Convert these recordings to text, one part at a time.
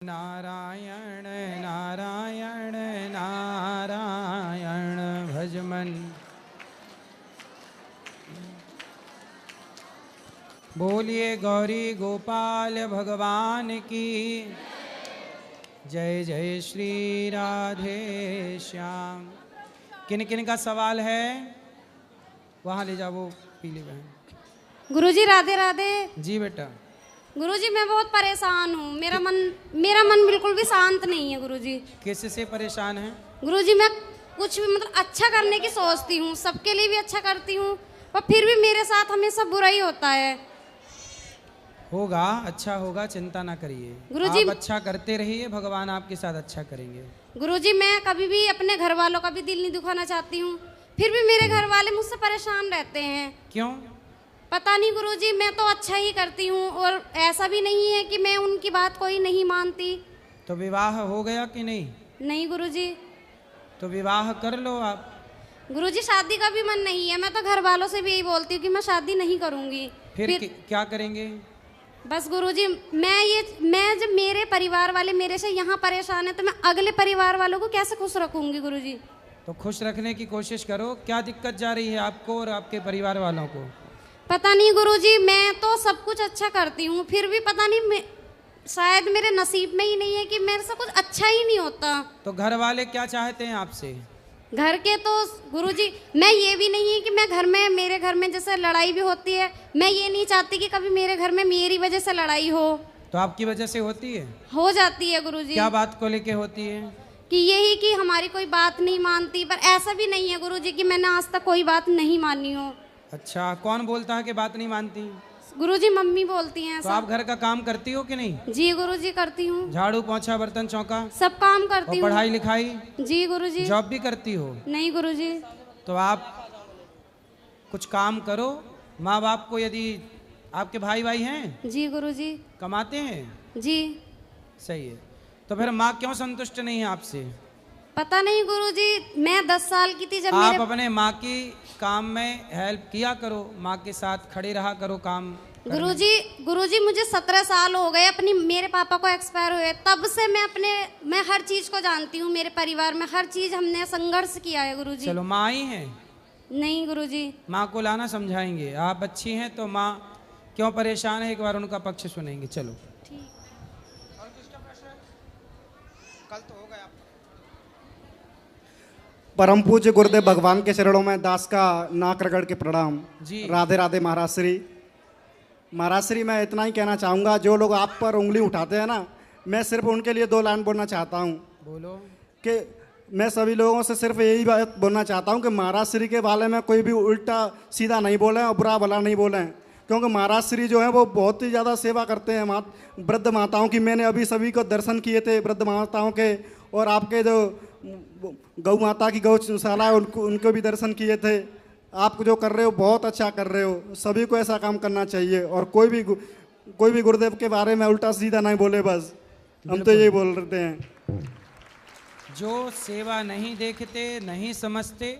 नारायण नारायण नारायण भजमन। बोलिए गौरी गोपाल भगवान की जय। जय श्री राधे श्याम। किन किन का सवाल है वहाँ ले जाओ वो पीली बहन। गुरुजी राधे राधे। जी बेटा। गुरुजी मैं बहुत परेशान हूँ। मेरा मन बिल्कुल भी शांत नहीं है गुरुजी। किससे परेशान है? गुरुजी मैं कुछ भी मतलब अच्छा करने की सोचती हूँ, सबके लिए भी अच्छा करती हूँ, पर फिर भी मेरे साथ हमेशा बुरा ही होता है। होगा, अच्छा होगा, चिंता ना करिए गुरुजी। आप अच्छा करते रहिए, भगवान आपके साथ अच्छा करेंगे। गुरुजी मैं कभी भी अपने घर वालों का भी दिल नहीं दुखाना चाहती हूँ, फिर भी मेरे घर वाले मुझसे परेशान रहते हैं। क्यों? पता नहीं गुरुजी, मैं तो अच्छा ही करती हूँ और ऐसा भी नहीं है कि मैं उनकी बात कोई नहीं मानती। तो विवाह हो गया कि नहीं? नहीं गुरुजी। तो विवाह कर लो आप। गुरुजी शादी का भी मन नहीं है। मैं तो घर वालों से भी यही बोलती हूँ कि मैं शादी नहीं करूँगी। फिर क्या करेंगे? बस गुरुजी मैं जब मेरे परिवार वाले मेरे से यहाँ परेशान है तो मैं अगले परिवार वालों को कैसे खुश रखूंगी गुरुजी? तो खुश रखने की कोशिश करो। क्या दिक्कत जा रही है आपको और आपके परिवार वालों को? पता नहीं गुरुजी, मैं तो सब कुछ अच्छा करती हूँ, फिर भी पता नहीं शायद मेरे नसीब में ही नहीं है कि मेरे से कुछ अच्छा ही नहीं होता। तो घर वाले क्या चाहते हैं आपसे? घर के तो गुरुजी मैं ये भी नहीं है कि मैं घर में मेरे घर में जैसे लड़ाई भी होती है, मैं ये नहीं चाहती कि कभी मेरे घर में मेरी वजह से लड़ाई हो। तो आपकी वजह से होती है? हो जाती है गुरुजी। क्या बात को लेके होती है? कि यही कि हमारी कोई बात नहीं मानती, पर ऐसा भी नहीं है गुरुजी कि मैंने आज तक कोई बात नहीं मानी हो। अच्छा, कौन बोलता है कि बात नहीं मानती? गुरुजी मम्मी बोलती हैं। तो आप घर का काम करती हो कि नहीं? जी गुरुजी करती हूँ। झाड़ू पोंछा बर्तन चौका सब काम करती हूँ। पढ़ाई लिखाई? जी गुरुजी। जॉब भी करती हो? नहीं गुरुजी। तो आप कुछ काम करो। माँ बाप को, यदि आपके भाई हैं? जी गुरुजी। कमाते हैं? जी। सही है। तो फिर माँ क्यों संतुष्ट नहीं है आपसे? पता नहीं गुरुजी, मैं 10 साल की थी जब आप अपने माँ की काम में हेल्प किया करो, माँ के साथ खड़े रहा करो काम। गुरुजी मुझे 17 साल हो गए अपनी मेरे पापा को एक्सपायर हुए, तब से मैं हर चीज को जानती हूँ। मेरे परिवार में हर चीज हमने संघर्ष किया है गुरुजी। चलो, माँ आई है? नहीं गुरुजी। माँ को लाना, समझाएंगे। आप अच्छी हैं तो माँ क्यों परेशान है, एक बार उनका पक्ष सुनेंगे। चलो ठीक। कल तो हो गया। परम पूज्य गुरुदेव भगवान के चरणों में दास का नाक रगड़ के प्रणाम। जी। राधे राधे महाराज श्री। महाराज श्री, मैं इतना ही कहना चाहूँगा, जो लोग आप पर उंगली उठाते हैं ना, मैं सिर्फ उनके लिए 2 लाइन बोलना चाहता हूँ। बोलो। कि मैं सभी लोगों से सिर्फ यही बात बोलना चाहता हूँ कि महाराज श्री के बारे में कोई भी उल्टा सीधा नहीं बोलें और बुरा भला नहीं बोलें, क्योंकि महाराज श्री जो है वो बहुत ही ज़्यादा सेवा करते हैं वृद्ध माताओं की। मैंने अभी सभी को दर्शन किए थे वृद्ध माताओं के, और आपके जो गौ माता की गौशाला है उनको भी दर्शन किए थे। आप जो कर रहे हो बहुत अच्छा कर रहे हो, सभी को ऐसा काम करना चाहिए, और कोई भी गुरुदेव के बारे में उल्टा सीधा नहीं बोले। बस हम तो यही बोल रहे हैं। जो सेवा नहीं देखते, नहीं समझते,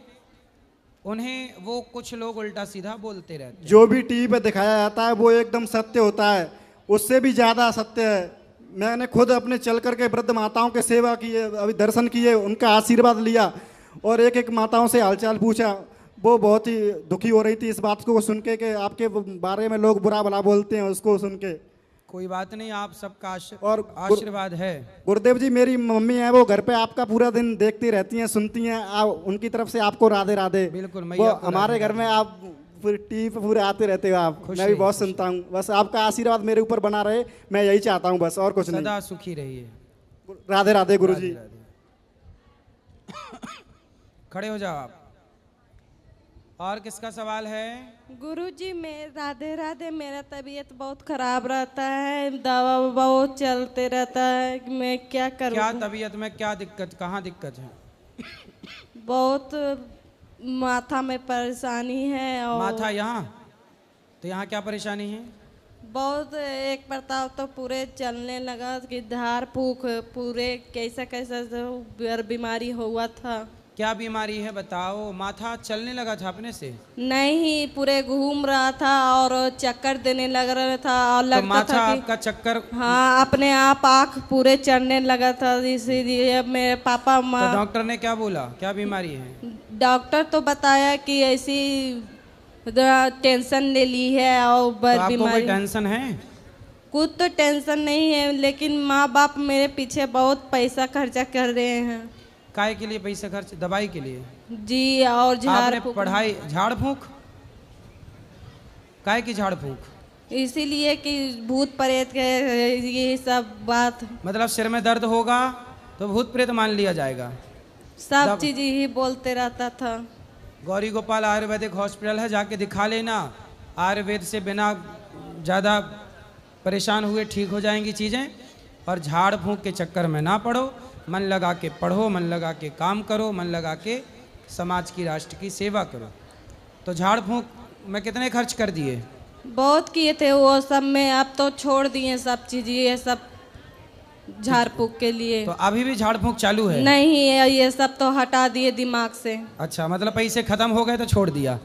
उन्हें वो कुछ लोग उल्टा सीधा बोलते रहते हैं। जो भी टीवी पे दिखाया जाता है वो एकदम सत्य होता है, उससे भी ज़्यादा सत्य है। मैंने खुद अपने चल करके वृद्ध माताओं के सेवा किए, अभी दर्शन किए, उनका आशीर्वाद लिया, और एक एक माताओं से हालचाल पूछा। वो बहुत ही दुखी हो रही थी इस बात को सुन के कि आपके बारे में लोग बुरा भला बोलते हैं, उसको सुन के। कोई बात नहीं, आप सबका और आशीर्वाद है। गुरुदेव जी, मेरी मम्मी है, वो घर पे आपका पूरा दिन देखती रहती हैं, सुनती हैं। उनकी तरफ से आपको राधे राधे। बिल्कुल। हमारे घर में आप टीवी पे पूरे आते रहते हो आप, मैं भी बहुत सुनता हूँ। बस आपका आशीर्वाद मेरे ऊपर बना रहे, मैं यही चाहता हूँ, बस और कुछ नहीं। सदा सुखी रहिए। राधे राधे गुरुजी। खड़े हो जाओ आप। और किसका सवाल है? गुरुजी मैं राधे राधे, मेरा तबीयत बहुत खराब रहता है, दवा बहुत चलते रहता है, मैं क्या करूँ? क्या तबीयत में क्या दिक्कत, कहाँ दिक्कत है? बहुत माथा में परेशानी है। और माथा यहाँ? तो यहाँ क्या परेशानी है? बहुत एक प्रताप तो पूरे चलने लगा कि धार फूक पूरे कैसा कैसा बीमारी हुआ था। क्या बीमारी है बताओ? माथा चलने लगा था अपने से? नहीं, पूरे घूम रहा था और चक्कर देने लग रहा था और तो लगता माथा था कि आपका चक्कर? हाँ, अपने आप आँख पूरे चढ़ने लगा था। इसीलिए मेरे पापा तो माँ डॉक्टर ने क्या बोला, क्या बीमारी है? डॉक्टर तो बताया कि ऐसी टेंशन ले ली है और तो बड़ आपको कोई बीमारी। टेंशन है? कुछ तो टेंशन नहीं है, लेकिन माँ बाप मेरे पीछे बहुत पैसा खर्चा कर रहे हैं। काय के लिए पैसा खर्च? दवाई के लिए? जी, और झाड़ आपने फूक। पढ़ाई? झाड़ फूक? काय की झाड़ फूक? इसीलिए कि भूत प्रेत के ये सब बात, मतलब सिर में दर्द होगा तो भूत प्रेत मान लिया जाएगा? सब चीज ही बोलते रहता था। गौरी गोपाल आयुर्वेदिक हॉस्पिटल है, जाके दिखा लेना। आयुर्वेद से बिना ज़्यादा परेशान हुए ठीक हो जाएंगी चीज़ें। और झाड़ फूंक के चक्कर में ना पड़ो, मन लगा के पढ़ो, मन लगा के काम करो, मन लगा के समाज की, राष्ट्र की सेवा करो। तो झाड़ फूंक में कितने खर्च कर दिए? बहुत किए थे वो सब में, अब तो छोड़ दिए सब चीज, ये सब झाड़ फूक के लिए। तो अभी भी झाड़ फूंक चालू है? नहीं, ये सब तो हटा दिए दिमाग से। अच्छा, मतलब पैसे खत्म हो गए तो छोड़ दिया?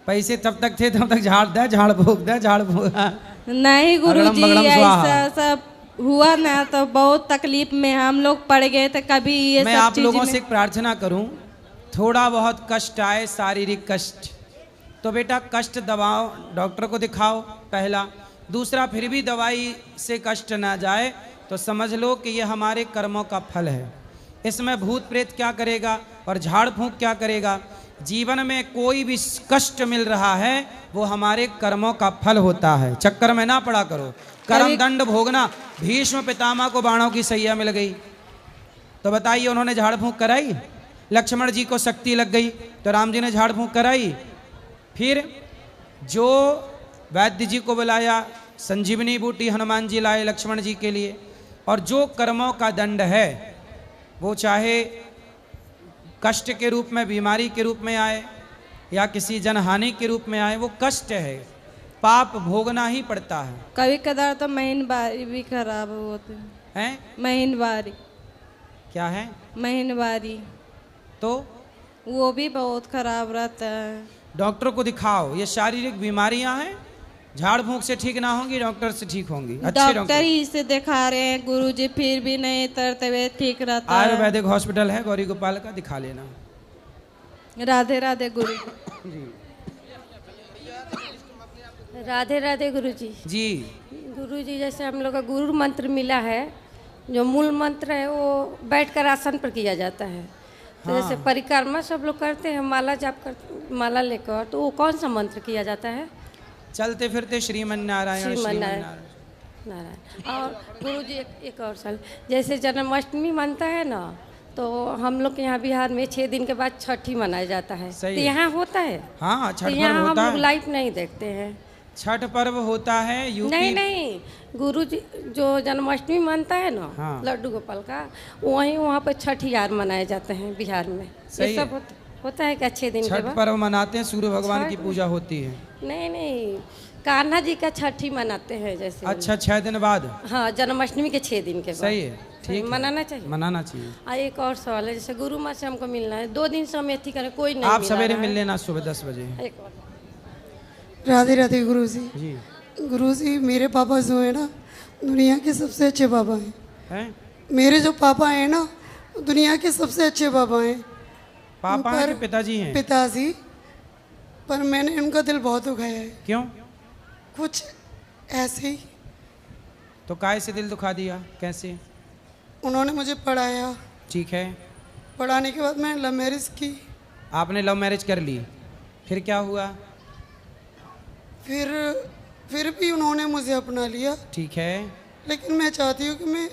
पैसे तब तक थे तब तक झाड़ दे, झाड़ फूंक दे, झाड़ फूंक। नहीं गुरुजी, अगड़म बगड़म स्वाहा। ऐसा सब हुआ ना तो बहुत तकलीफ में हम लोग पड़ गए थे। कभी ये मैं सब आप चीज लोगों में से एक प्रार्थना करूं, थोड़ा बहुत कष्ट आए, शारीरिक कष्ट, तो बेटा कष्ट दबाओ, डॉक्टर को दिखाओ पहला। दूसरा, फिर भी दवाई से कष्ट ना जाए तो समझ लो कि ये हमारे कर्मों का फल है। इसमें भूत प्रेत क्या करेगा और झाड़ फूंक क्या करेगा? जीवन में कोई भी कष्ट मिल रहा है वो हमारे कर्मों का फल होता है। चक्कर में ना पड़ा करो, कर्म दंड भोगना। भीष्म पितामह को बाणों की सैया मिल गई तो बताइए उन्होंने झाड़ फूंक कराई? लक्ष्मण जी को शक्ति लग गई तो राम जी ने झाड़ फूंक कराई? फिर जो वैद्य जी को बुलाया, संजीवनी बूटी हनुमान जी लाए लक्ष्मण जी के लिए। और जो कर्मों का दंड है वो चाहे कष्ट के रूप में, बीमारी के रूप में आए या किसी जनहानि के रूप में आए, वो कष्ट है, पाप भोगना ही पड़ता है। कभी कदार तो महीनवारी भी खराब होते हैं? महीनवारी। क्या है? महीनवारी तो वो भी बहुत खराब रहता है। डॉक्टर को दिखाओ। ये शारीरिक बीमारियां हैं, झाड़ फूंक से ठीक ना होंगी, डॉक्टर से ठीक होंगी। अच्छे डॉक्टर ही से दिखा रहे हैं गुरुजी, फिर भी नहीं तरते हुए ठीक रहता है। आयुर्वेदिक हॉस्पिटल है गौरी गोपाल का, दिखा लेना। राधे राधे गुरु राधे राधे गुरुजी। जी गुरुजी, जैसे हम लोग का गुरु मंत्र मिला है, जो मूल मंत्र है वो बैठकर आसन पर किया जाता है। तो जैसे परिक्रमा सब लोग करते हैं, माला जाप करते, माला लेकर, तो वो कौन सा मंत्र किया जाता है? चलते फिरते श्रीमन नारायण श्रीमन नारायण। नारायण। और गुरुजी एक और साल, जैसे जन्माष्टमी मनता है ना, तो हम लोग के यहाँ बिहार में 6 दिन के बाद छठी मनाया जाता है। सही तो है। यहाँ होता है? हाँ, तो छठ पर्व यहाँ हम होता लोग है। लाइव नहीं देखते हैं। छठ पर्व होता है यूपी। नहीं, गुरुजी जो जन्माष्टमी मनता है ना, हाँ। लड्डू गोपाल का, वहाँ पे छठ यार मनाए जाते हैं बिहार में। सही ये सब होता है क्या 6 दिन के छठ बाद? पर्व मनाते हैं, सूर्य भगवान की छठ- पूजा होती है। नहीं, कान्हा जी का छठी मनाते हैं जैसे। अच्छा, 6 दिन बाद? हाँ, जन्माष्टमी के 6 दिन के बाद। सही है, ठीक है। मनाना चाहिए। मनाना चाहिए। एक और सवाल है, जैसे गुरु माँ से हमको मिलना है, 2 दिन से हम एथी करें, कोई नहीं आप मिला सवेरे रहा मिल है। लेना सुबह 10 बजे। एक और राधे राधे गुरुजी। जी। गुरुजी, मेरे पापा जो है ना, दुनिया के सबसे अच्छे पापा हैं। हैं? मेरे जो पापा हैं ना, दुनिया के सबसे अच्छे पापा हैं। पापा हैं कि पिताजी हैं? पिताजी। पर मैंने उनका दिल बहुत दुखाया है। क्यों? कुछ ऐसे ही। तो काय से दिल दुखा दिया, कैसे? उन्होंने मुझे पढ़ाया, ठीक है। पढ़ाने के बाद मैंने लव मैरिज की। आपने लव मैरिज कर ली, फिर क्या हुआ? फिर भी उन्होंने मुझे अपना लिया। ठीक है। लेकिन मैं चाहती हूँ कि मैं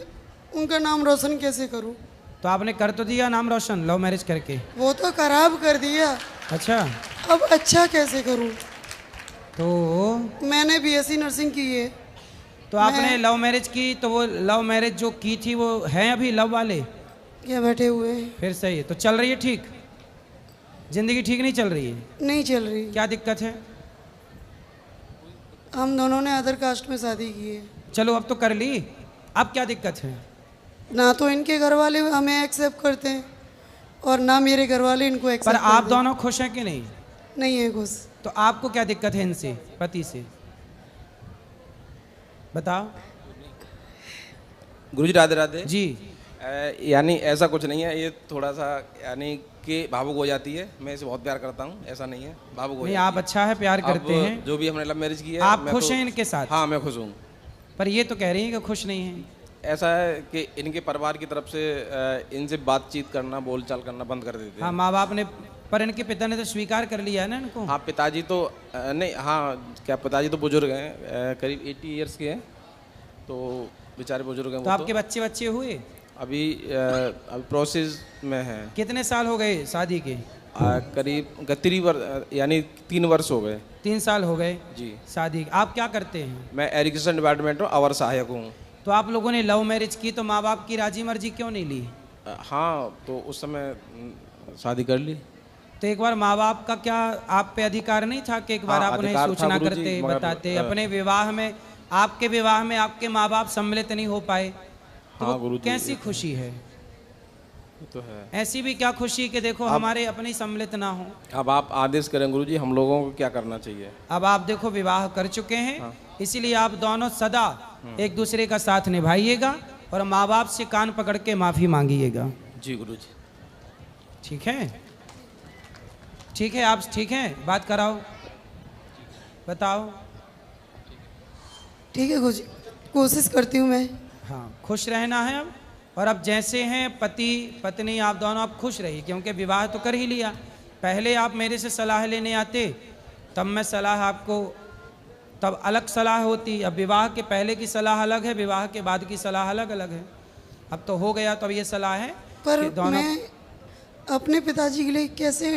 उनका नाम रोशन कैसे करूँ। तो आपने कर तो दिया नाम रोशन लव मैरिज करके? वो तो खराब कर दिया। अच्छा, अब अच्छा कैसे करूँ। तो मैंने बीएससी नर्सिंग की है। तो आपने लव मैरिज की, तो वो लव मैरिज जो की थी वो हैं अभी लव वाले? क्या बैठे हुए हैं। फिर सही है। तो चल रही है ठीक? जिंदगी ठीक नहीं चल रही है? नहीं चल रही। क्या दिक्कत है? हम दोनों ने अदर कास्ट में शादी की है। चलो अब तो कर ली, अब क्या दिक्कत है? ना तो इनके घर वाले हमें एक्सेप्ट करते हैं, और ना मेरे घर वाले इनको पर एक्सेप्ट आप दोनों खुश हैं कि नहीं? नहीं है खुश। तो आपको क्या दिक्कत है इनसे, पति से, बताओ। गुरुजी राधे राधे जी। यानी ऐसा कुछ नहीं है, ये थोड़ा सा यानी कि भावुक हो जाती है। मैं इसे बहुत प्यार करता हूँ, ऐसा नहीं है, भावुक हो नहीं, जाती आप अच्छा है, प्यार है। करते अब हैं। जो भी हमने लव मैरिज की है, आप मैं खुश तो- हैं इनके साथ? हाँ, मैं खुश हूँ। पर ये तो कह रही हैं कि खुश नहीं हैं। ऐसा है कि इनके परिवार की तरफ से इनसे बातचीत करना, बोलचाल करना बंद कर देते हाँ, हैं। माँ बाप ने, पर इनके पिता ने तो स्वीकार कर लिया है ना इनको। हाँ, पिताजी तो नहीं, हाँ क्या, पिताजी तो बुजुर्ग हैं, करीब 80 ईयर्स के हैं, तो बेचारे बुजुर्ग हैं तो वो। आपके बच्चे बच्चे हुए? अभी प्रोसेस में है। कितने साल हो गए शादी के? करीब 3 वर्ष, यानी 3 वर्ष हो गए। 3 साल हो गए जी। शादी। आप क्या करते हैं? मैं एजुकेशन डिपार्टमेंट में अवर सहायक हूँ। तो आप लोगों ने लव मैरिज की तो माँ बाप की राजी मर्जी क्यों नहीं ली? हाँ, तो उस समय शादी कर ली। तो एक बार माँ बाप का क्या आप पे अधिकार नहीं था कि एक बार हाँ, आप उन्हें अधिकार था सूचना गुरुजी, करते, मगर, बताते? अपने विवाह में, आपके विवाह में आपके माँ बाप सम्मिलित नहीं हो पाए, तो हाँ वो गुरुजी, कैसी खुशी है? ये तो है। ऐसी भी क्या खुशी कि देखो हमारे अपने सम्मिलित ना हो। अब आप आदेश करें गुरुजी, हम लोगों को क्या करना चाहिए? अब आप देखो विवाह कर चुके हैं, इसीलिए आप दोनों सदा एक दूसरे का साथ निभाइएगा और माँ बाप से कान पकड़ के माफी मांगिएगा। जी गुरुजी। ठीक है? ठीक है, आप ठीक हैं? बात कराओ, बताओ। ठीक है गुरुजी, कोशिश करती हूँ मैं। हाँ, खुश रहना है अब। और अब जैसे हैं पति पत्नी, आप दोनों अब खुश रहिए, क्योंकि विवाह तो कर ही लिया। पहले आप मेरे से सलाह लेने आते, तब मैं सलाह आपको, तब अलग सलाह होती। अब विवाह के पहले की सलाह अलग है, विवाह के बाद की सलाह अलग अलग है। अब तो हो गया, तो अब ये सलाह है पर कि दोनों। मैं अपने पिताजी के लिए कैसे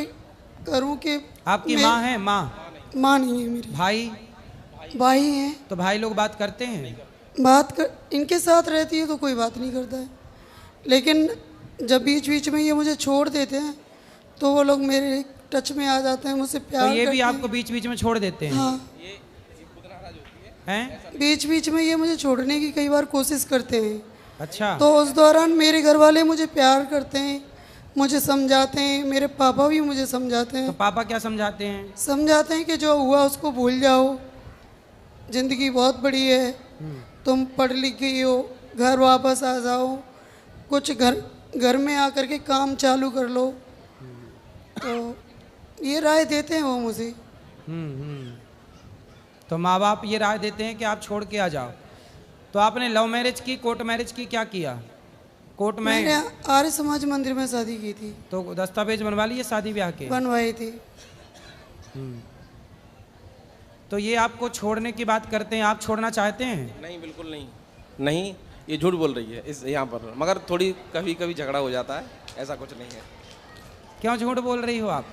करूं कि आपकी मैं- माँ है? माँ? माँ नहीं है मेरी, भाई? भाई हैं। तो भाई लोग बात करते हैं? बात कर, इनके साथ रहती है तो कोई बात नहीं करता है, लेकिन जब बीच बीच में ये मुझे छोड़ देते हैं तो वो लोग मेरे टच में आ जाते हैं, मुझसे तो प्यार ये भी करते हैं। आपको बीच बीच में छोड़ देते हैं? हाँ, हैं? बीच बीच में ये मुझे छोड़ने की कई बार कोशिश करते हैं। अच्छा। तो उस दौरान मेरे घर वाले मुझे प्यार करते हैं, मुझे समझाते हैं, मेरे पापा भी मुझे समझाते तो हैं। पापा क्या समझाते हैं? समझाते हैं कि जो हुआ उसको भूल जाओ, ज़िंदगी बहुत बड़ी है, तुम पढ़ लिख गई हो, घर वापस आ जाओ, कुछ घर में आकर के काम चालू कर लो। तो ये राय देते हैं वो मुझे। तो माँ बाप ये राय देते हैं कि आप छोड़ के आ जाओ। तो आपने लव मैरिज की, कोर्ट मैरिज की, क्या किया? कोर्ट मैंने में आर्य समाज मंदिर में शादी की थी, तो दस्तावेज बनवा लिए शादी ब्याह के? बनवाई थी। तो ये आपको छोड़ने की बात करते हैं, आप छोड़ना चाहते हैं? नहीं, बिल्कुल नहीं। नहीं, ये झूठ बोल रही है इस यहाँ पर, मगर थोड़ी कभी कभी झगड़ा हो जाता है, ऐसा कुछ नहीं है। क्यों झूठ बोल रही हो आप?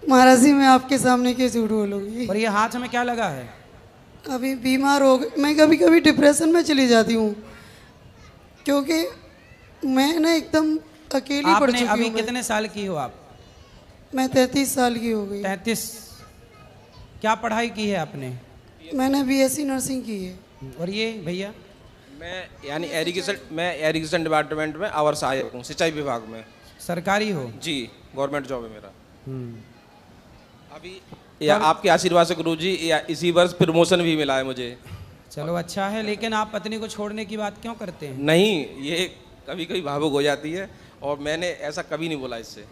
महाराज जी, मैं आपके सामने क्यों झूठ बोलूँगी? और ये हाथ में क्या लगा है? अभी बीमार हो गई मैं, कभी कभी डिप्रेशन में चली जाती हूँ, क्योंकि मैं ना एकदम अकेली पड़ आपने चुकी अभी हूँ। कितने साल की हो आप? मैं 33 साल की हो गई। 33। क्या पढ़ाई की है आपने? मैंने BSc नर्सिंग की है। और ये भैया? मैं यानी एजुकेशन डिपार्टमेंट में अवर सहायक हूँ, सिंचाई विभाग में। सरकारी हो? जी, गवर्नमेंट जॉब है मेरा। अभी या आपके आशीर्वाद से गुरुजी, या इसी वर्ष प्रमोशन भी मिला है मुझे। चलो अच्छा है, लेकिन आप पत्नी को छोड़ने की बात क्यों करते हैं? नहीं, ये कभी कभी भावुक हो जाती है, और मैंने ऐसा कभी नहीं बोला इससे।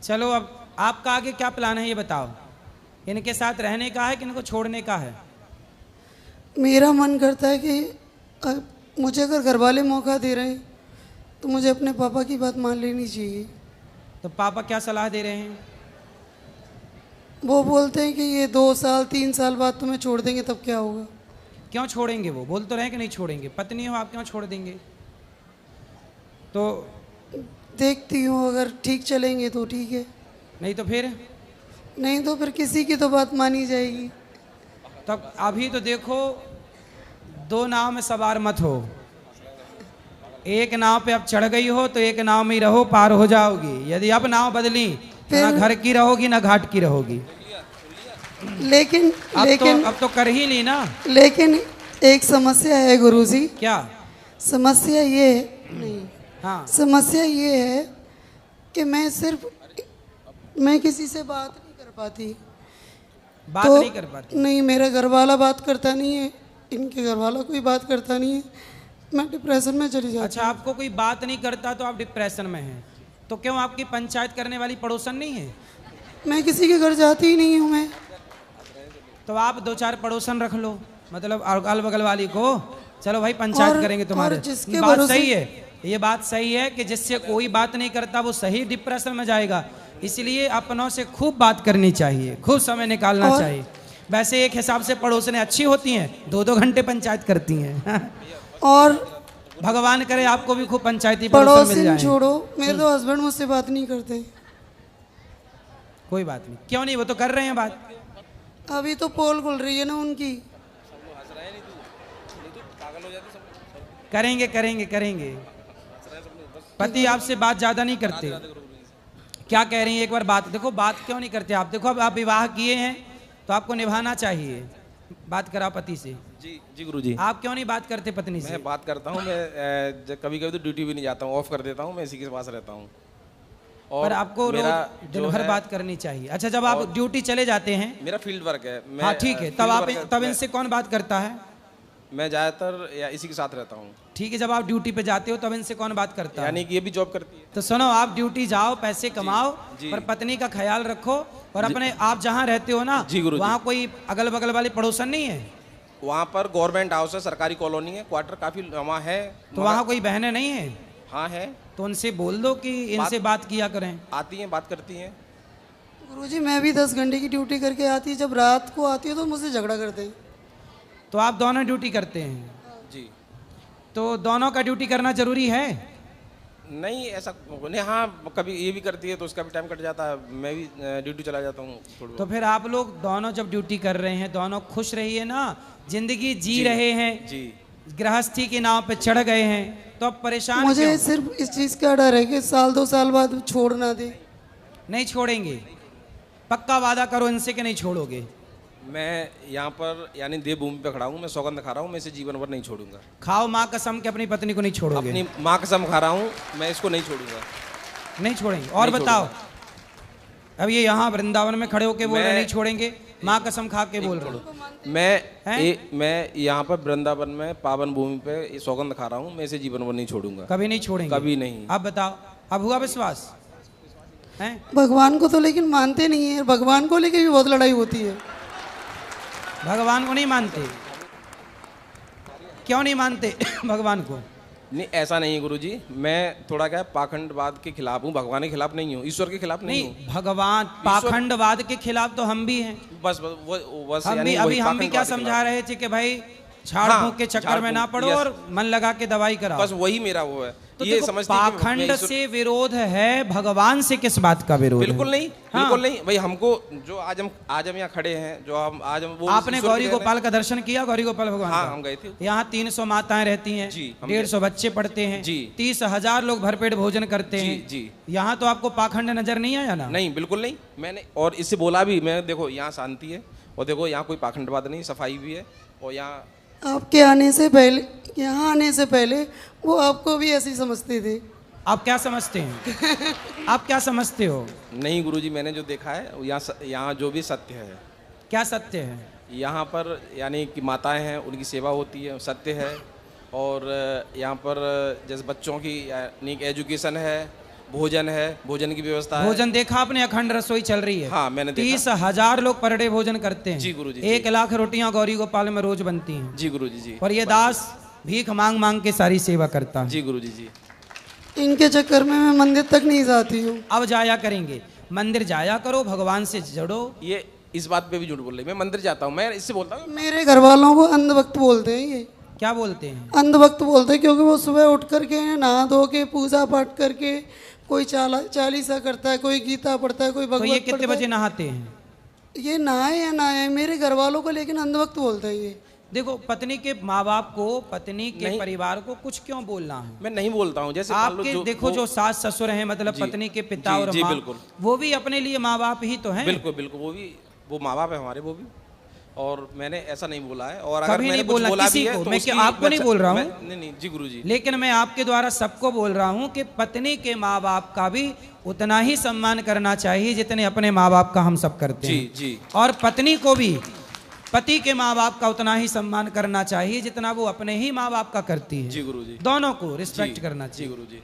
चलो, अब आपका आगे क्या प्लान है ये बताओ। इनके साथ रहने का है कि इनको छोड़ने का है? मेरा मन करता है कि मुझे अगर घर वाले मौका दे रहे हैं तो मुझे अपने पापा की बात मान लेनी चाहिए। तो पापा क्या सलाह दे रहे हैं? वो बोलते हैं कि ये 2 साल 3 साल बाद तुम्हें छोड़ देंगे, तब क्या होगा? क्यों छोड़ेंगे? वो बोल तो रहे कि नहीं छोड़ेंगे। पत्नी हो आप, क्यों छोड़ देंगे? तो देखती हूँ, अगर ठीक चलेंगे तो ठीक है, नहीं तो फिर? नहीं तो फिर किसी की तो बात मानी जाएगी। तब अभी तो देखो, 2 नाव में सवार मत हो। एक नाव पे अब चढ़ गई हो तो एक नाव में ही रहो, पार हो जाओगी। यदि अब नाव बदली तो ना घर की रहोगी ना घाट की रहोगी। लेकिन अब तो कर ही ली ना। लेकिन एक समस्या है गुरुजी। क्या समस्या ये है, नहीं, हाँ, समस्या ये है कि मैं किसी से बात नहीं कर पाती। बात नहीं कर पाती? नहीं, मेरा घर वाला बात करता नहीं है, इनके घर वाला कोई बात करता नहीं है, मैं डिप्रेशन में चली जाती। अच्छा, आपको कोई बात नहीं करता तो आप डिप्रेशन में हैं, तो क्यों आपकी पंचायत करने वाली पड़ोसन नहीं है? मैं किसी के घर जाती ही नहीं हूँ। मैं तो आप 2-4 पड़ोसन रख लो, मतलब अगल बगल वाली को, चलो भाई पंचायत करेंगे तुम्हारे। जिसके बात भरोसे- सही है, ये बात सही है कि जिससे कोई बात नहीं करता वो सही डिप्रेशन में जाएगा। इसलिए अपनों से खूब बात करनी चाहिए, खूब समय निकालना चाहिए। वैसे एक हिसाब से पड़ोसने अच्छी होती हैं, 2-2 घंटे पंचायत करती हैं। और भगवान करे आपको भी खूब पंचायती पड़ोसन मिल पड़ोसन जाए। छोड़ो, मेरे तो हस्बैंड मुझसे बात नहीं करते। कोई बात नहीं, क्यों नहीं, वो तो कर रहे हैं बात। अभी तो पोल खुल रही है ना उनकी। करेंगे करेंगे करेंगे। पति आपसे बात ज्यादा नहीं करते? क्या कह रही हैं एक बार बात देखो, बात क्यों नहीं करते आप? देखो अब आप विवाह किए हैं तो आपको निभाना चाहिए, बात करा पति से। जी जी गुरुजी। आप क्यों नहीं बात करते पत्नी से? मैं बात करता हूँ, मैं कभी कभी तो ड्यूटी भी नहीं जाता हूँ, ऑफ कर देता हूँ, मैं इसी के पास रहता हूँ। पर आपको रोज दिन भर बात करनी चाहिए। अच्छा, जब आप ड्यूटी चले जाते हैं, मेरा फील्ड वर्क है। हाँ ठीक है, तब इनसे कौन बात करता है? मैं ज़्यादातर या इसी के साथ रहता हूँ। ठीक है, जब आप ड्यूटी पे जाते हो तब इनसे कौन बात करता है? यानी कि ये भी जॉब करती है। तो सुनो, आप ड्यूटी जाओ, पैसे कमाओ, पर पत्नी का ख्याल रखो। और अपने आप जहाँ रहते हो ना, वहाँ कोई अगल बगल वाले पड़ोसन नहीं है? वहाँ पर गवर्नमेंट हाउस है, सरकारी कॉलोनी है, क्वार्टर काफी वहाँ है। तो वहाँ कोई बहनें नहीं है? हाँ है। तो उनसे बोल दो कि इनसे बात किया करें। आती हैं, बात करती हैं। गुरुजी, मैं भी 10 घंटे की ड्यूटी करके आती है, जब रात को आती है तो मुझसे झगड़ा करते हैं। तो आप दोनों ड्यूटी करते हैं? जी। तो दोनों का ड्यूटी करना जरूरी है? नहीं ऐसा नहीं, हाँ कभी ये भी करती है तो उसका भी टाइम कट जाता है, मैं भी ड्यूटी चला जाता हूँ। तो फिर आप लोग दोनों जब ड्यूटी कर रहे हैं, दोनों खुश रहिए ना, जिंदगी जी रहे हैं जी, गृहस्थी के नाव पे चढ़ गए हैं, तो अब परेशान मुझे क्यों? सिर्फ इस चीज़ का डर है कि 1-2 साल बाद छोड़ ना दे। नहीं छोड़ेंगे? पक्का वादा करो इनसे कि नहीं छोड़ोगे? मैं यहाँ पर यानी देवभूमि पे खड़ा हूँ, मैं सौगंध खा रहा हूँ, मैं इसे जीवन भर नहीं छोड़ूंगा। खाओ माँ कसम के अपनी पत्नी को नहीं छोड़ोगे? अपनी माँ कसम खा रहा हूँ, मैं इसको नहीं छोड़ूंगा। नहीं छोड़ेंगे? और नहीं बताओ, अब ये यहाँ वृंदावन में खड़े होके बोल रहे मैं- नहीं छोड़ेंगे, माँ कसम खा के बोल रहे हो। मैं यहाँ पर वृंदावन में पावन भूमि पे सौगंध खा रहा हूँ, मैं इसे जीवन भर नहीं छोड़ूंगा। कभी नहीं छोड़ेंगे? कभी नहीं। अब बताओ, अब हुआ विश्वास है? भगवान को तो लेकिन मानते नहीं है, भगवान को लेके भी बहुत लड़ाई होती है। भगवान को नहीं मानते? क्यों नहीं मानते भगवान को? नहीं ऐसा नहीं है गुरुजी, मैं थोड़ा क्या पाखंडवाद के खिलाफ हूँ, भगवान के खिलाफ नहीं हूँ, ईश्वर के खिलाफ नहीं हूँ। नहीं, भगवान पाखंडवाद के खिलाफ तो हम भी हैं। बस बस हम भी अभी हम भी क्या समझा रहे थे कि भाई झाड़ हाँ, फूंक के चक्कर में झाड़ ना फूंक, पड़ो यस। और मन लगा के दवाई कराओ। बस वही मेरा वो है। तो ये देखो, समझते हैं कि पाखंड मैं ईश्वर- से विरोध है, भगवान से किस बात का विरोध है? बिल्कुल नहीं, हाँ। बिल्कुल नहीं भाई। हमको जो आज हम यहाँ खड़े हैं, जो हम आज हम वो आपने ईश्वर गौरी की देन है। गोपाल का दर्शन किया? गौरी गोपाल भगवान हाँ का? हम गए थे। यहाँ 300 माताएं रहती हैं, जी, हम 150 बच्चे पढ़ते हैं, जी। 30,000 लोग भरपेट भोजन करते जी, हैं। जी। यहाँ तो आपको पाखंड नजर नहीं आया ना? नहीं बिल्कुल नहीं, मैंने और इससे बोला भी, मैं देखो यहाँ शांति है और देखो यहाँ कोई पाखंडवाद नहीं, सफाई भी है। और यहाँ आपके आने से पहले, यहाँ आने से पहले वो आपको भी ऐसे ही समझते थे। आप क्या समझते हैं? आप क्या समझते हो? नहीं गुरुजी, मैंने जो देखा है यहाँ जो भी सत्य है, क्या सत्य है? यहाँ पर यानी कि माताएं हैं, उनकी सेवा होती है, सत्य है। और यहाँ पर जैसे बच्चों की यानी एजुकेशन है, भोजन है, भोजन की व्यवस्था है। भोजन देखा आपने? अखंड रसोई चल रही है। हाँ मैंने देखा। 30,000 लोग पर डे भोजन करते हैं। जी गुरुजी, 1 लाख रोटियां गौरी गोपाल में रोज बनती हैं। जी गुरुजी जी। और ये दास भीख मांग मांग के सारी सेवा करता है। जी गुरुजी जी। इनके चक्कर में मैं मंदिर तक नहीं जाती हूँ। अब जाया करेंगे, मंदिर जाया करो, भगवान से जुड़ो। ये इस बात पे भी झूठ बोल रही, मैं मंदिर जाता हूँ, मैं इससे बोलता हूँ। मेरे घर वालों को अंधभक्त बोलते हैं। ये क्या बोलते हैं? अंधभक्त बोलते हैं क्योंकि वो सुबह उठ करके नहा धो के पूजा पाठ करके, कोई चालीसा करता है, कोई गीता पढ़ता है, कोई तो भगवत ये कितने पढ़ता है। बजे नहाते हैं? ये नहाए या नहाए, मेरे घर वालों को लेकिन अंधभक्त बोलता है ये। देखो, पत्नी के माँ बाप को, पत्नी के परिवार को कुछ क्यों बोलना है? मैं नहीं बोलता हूँ। जैसे मान लो आपके देखो वो- जो सास ससुर हैं, मतलब जी, पत्नी के पिता जी, और जी, माँ, बिल्कुल। वो भी अपने लिए माँ बाप ही तो हैं। बिल्कुल बिल्कुल, वो माँ बाप है हमारे, वो भी। और मैंने ऐसा नहीं बोला है। और अगर कभी मैंने नहीं कुछ बोला बोला किसी भी है को, तो मैं उसकी आपको नहीं बोल रहा हूँ। नहीं नहीं जी गुरुजी, लेकिन मैं आपके द्वारा सबको बोल रहा हूँ कि पत्नी के माँ बाप का भी उतना ही सम्मान करना चाहिए जितने अपने माँ बाप का हम सब करते जी हैं। जी और पत्नी को भी पति के माँ बाप का उतना ही सम्मान करना चाहिए जितना वो अपने ही माँ बाप का करती है। जी गुरुजी, दोनों को रिस्पेक्ट जी, करना जी चाहिए। गुरुजी।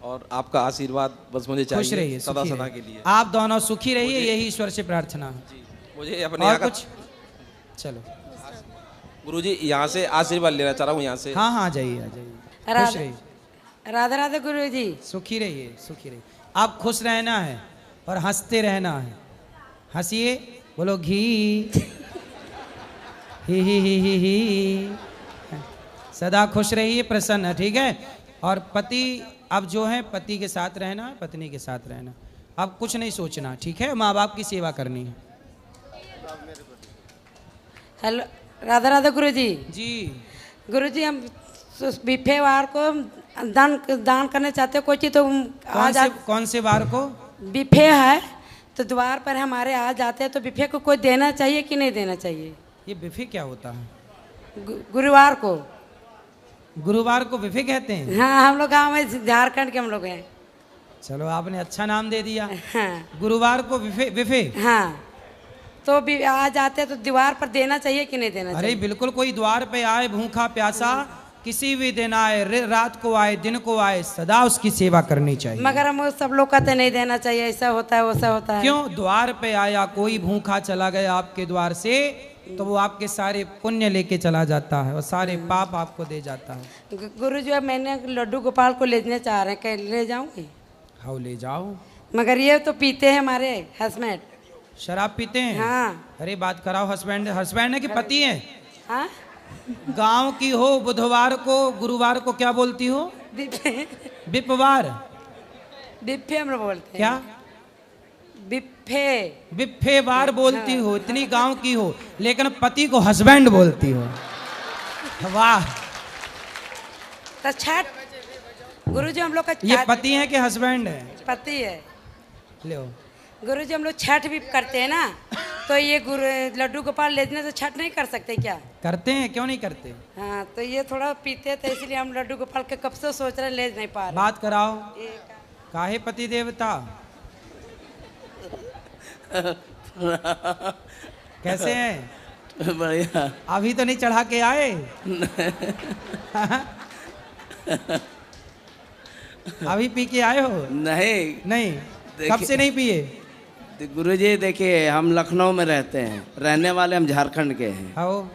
और आपका आशीर्वाद बस मुझे खुश चाहिए रहिए, सदा सुखी सदा रहिए। के लिए। आप दोनों सुखी रहिए, यही ईश्वर से प्रार्थना है। जी, मुझे अपने और यहाँ का कुछ? चलो गुरुजी यहाँ से आशीर्वाद लेना चाह रहा हूँ यहाँ से। हाँ हाँ, आ जाइए आ जाइए, खुश राधे रहिए, राधे राधे गुरु जी। सुखी रहिए, सुखी रहिए। आप खुश रहना है और हंसते रहना है। हंसिए, बोलो घी ही। सदा खुश रहिए, प्रसन्न, ठीक है। और पति अब जो है पति के साथ रहना है, पत्नी के साथ रहना, अब कुछ नहीं सोचना, ठीक है। माँ बाप की सेवा करनी है। हेलो राधे राधे गुरु जी। जी गुरु जी, हम बिफे वार को दान करने चाहते हैं कोई चीज़, तो कौन से वार को? बिफे है तो द्वार पर हमारे आ जाते हैं, तो बिफे को कोई देना चाहिए कि नहीं देना चाहिए? ये बिफे क्या होता है? गुरुवार को। गुरुवार को बिफे कहते हैं? हाँ, हम लोग गाँव में झारखंड के हम लोग हैं। चलो आपने अच्छा नाम दे दिया। हाँ गुरुवार को बिफे बिफे। हाँ, तो भी आ जाते हैं तो दीवार पर देना चाहिए कि नहीं देना अरे चाहिए? बिल्कुल, कोई द्वार पे आए भूखा प्यासा, किसी भी दिन आए, रात को आए, दिन को आए, सदा उसकी सेवा करनी चाहिए। मगर हम सब लोग कहते नहीं देना चाहिए, ऐसा होता है वैसा होता है। क्यों? द्वार पे आया कोई भूखा चला गया आपके द्वार से, तो वो आपके सारे पुण्य लेके चला जाता है और सारे पाप आपको दे जाता है। गुरु जी, अब मैंने लड्डू गोपाल को लेने चाह रहे हैं, क्या ले जाऊंगी? हाँ ले जाओ। मगर ये तो पीते हैं हमारे हस्बैंड। शराब पीते हैं? हाँ। अरे बात कराओ, हस्बैंड हस्बैंड है कि पति है? हाँ, गांव की हो, बुधवार को गुरुवार को क्या बोलती हो? बिपवार। बिफे हम लोग बोलते हैं। क्या? बिफे। बिफेवार बोलती हो, इतनी गांव की हो, लेकिन पति को हस्बैंड बोलती हो। वाह। तो छठ गुरु जी हम लोग का ये पति है कि हस्बैंड है? पति है। लो, गुरु जी हम लोग छठ भी करते हैं ना, तो ये लड्डू गोपाल लेने से छठ नहीं कर सकते क्या? करते हैं, क्यों नहीं करते? हाँ, तो ये थोड़ा पीते थे, इसलिए हम लड्डू गोपाल के कब से सोच रहे ले नहीं पा रहे। बात कराओ, काहे पति देवता? कैसे हैं? बढ़िया। अभी तो नहीं चढ़ा के आए? अभी पी के आए हो? नहीं नहीं, कब से नहीं पिए? गुरुजी देखिए, हम लखनऊ में रहते हैं, रहने वाले हम झारखंड के हैं। आओ।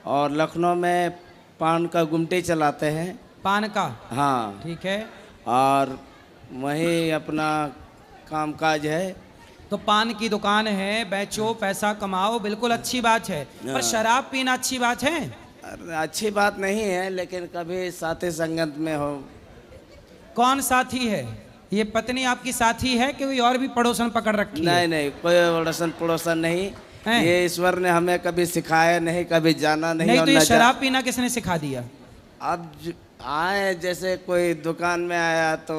और लखनऊ में पान का गुमटी चलाते हैं। पान का? हाँ ठीक है। और वहीं अपना कामकाज है। तो पान की दुकान है, बेचो, पैसा कमाओ, बिल्कुल अच्छी बात है। पर शराब पीना अच्छी बात है? अच्छी बात नहीं है, लेकिन कभी साथी संगत में हो। कौन साथी है? ये पत्नी आपकी साथी है कि कोई और भी पड़ोसन पकड़ रखी है? नहीं नहीं, कोई पड़ोसन नहीं। ये ईश्वर ने हमें कभी सिखाया नहीं, कभी जाना नहीं। नहीं और तो ये न शराब पीना किसने सिखा दिया? अब आए, जैसे कोई दुकान में आया तो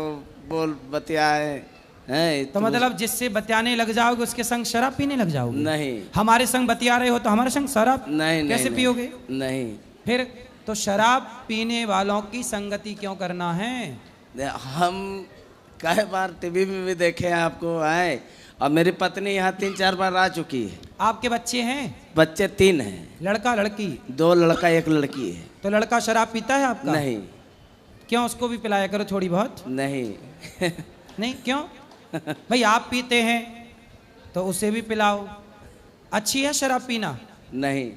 बोल बतियाए हैं। तो मतलब जिससे बतियाने लग जाओगे उसके संग शराब पीने लग जाओगे? नहीं। हमारे संग बतिया रहे हो तो हमारे संग शराब नहीं कैसे नहीं, पियोगे? नहीं। फिर तो शराब पीने वालों की संगति क्यों करना है? हम कई बार टीवी में भी देखे हैं, आपको आए। और मेरी पत्नी यहाँ 3-4 बार आ चुकी है। आपके बच्चे हैं? बच्चे 3 हैं। लड़का लड़की? 2 लड़का 1 लड़की है। तो लड़का शराब पीता है आपका? नहीं। क्यों? उसको भी पिलाया करो थोड़ी बहुत। नहीं। नहीं क्यों? भाई आप पीते हैं तो उसे भी पिलाओ। अच्छी है शराब पीना? नहीं।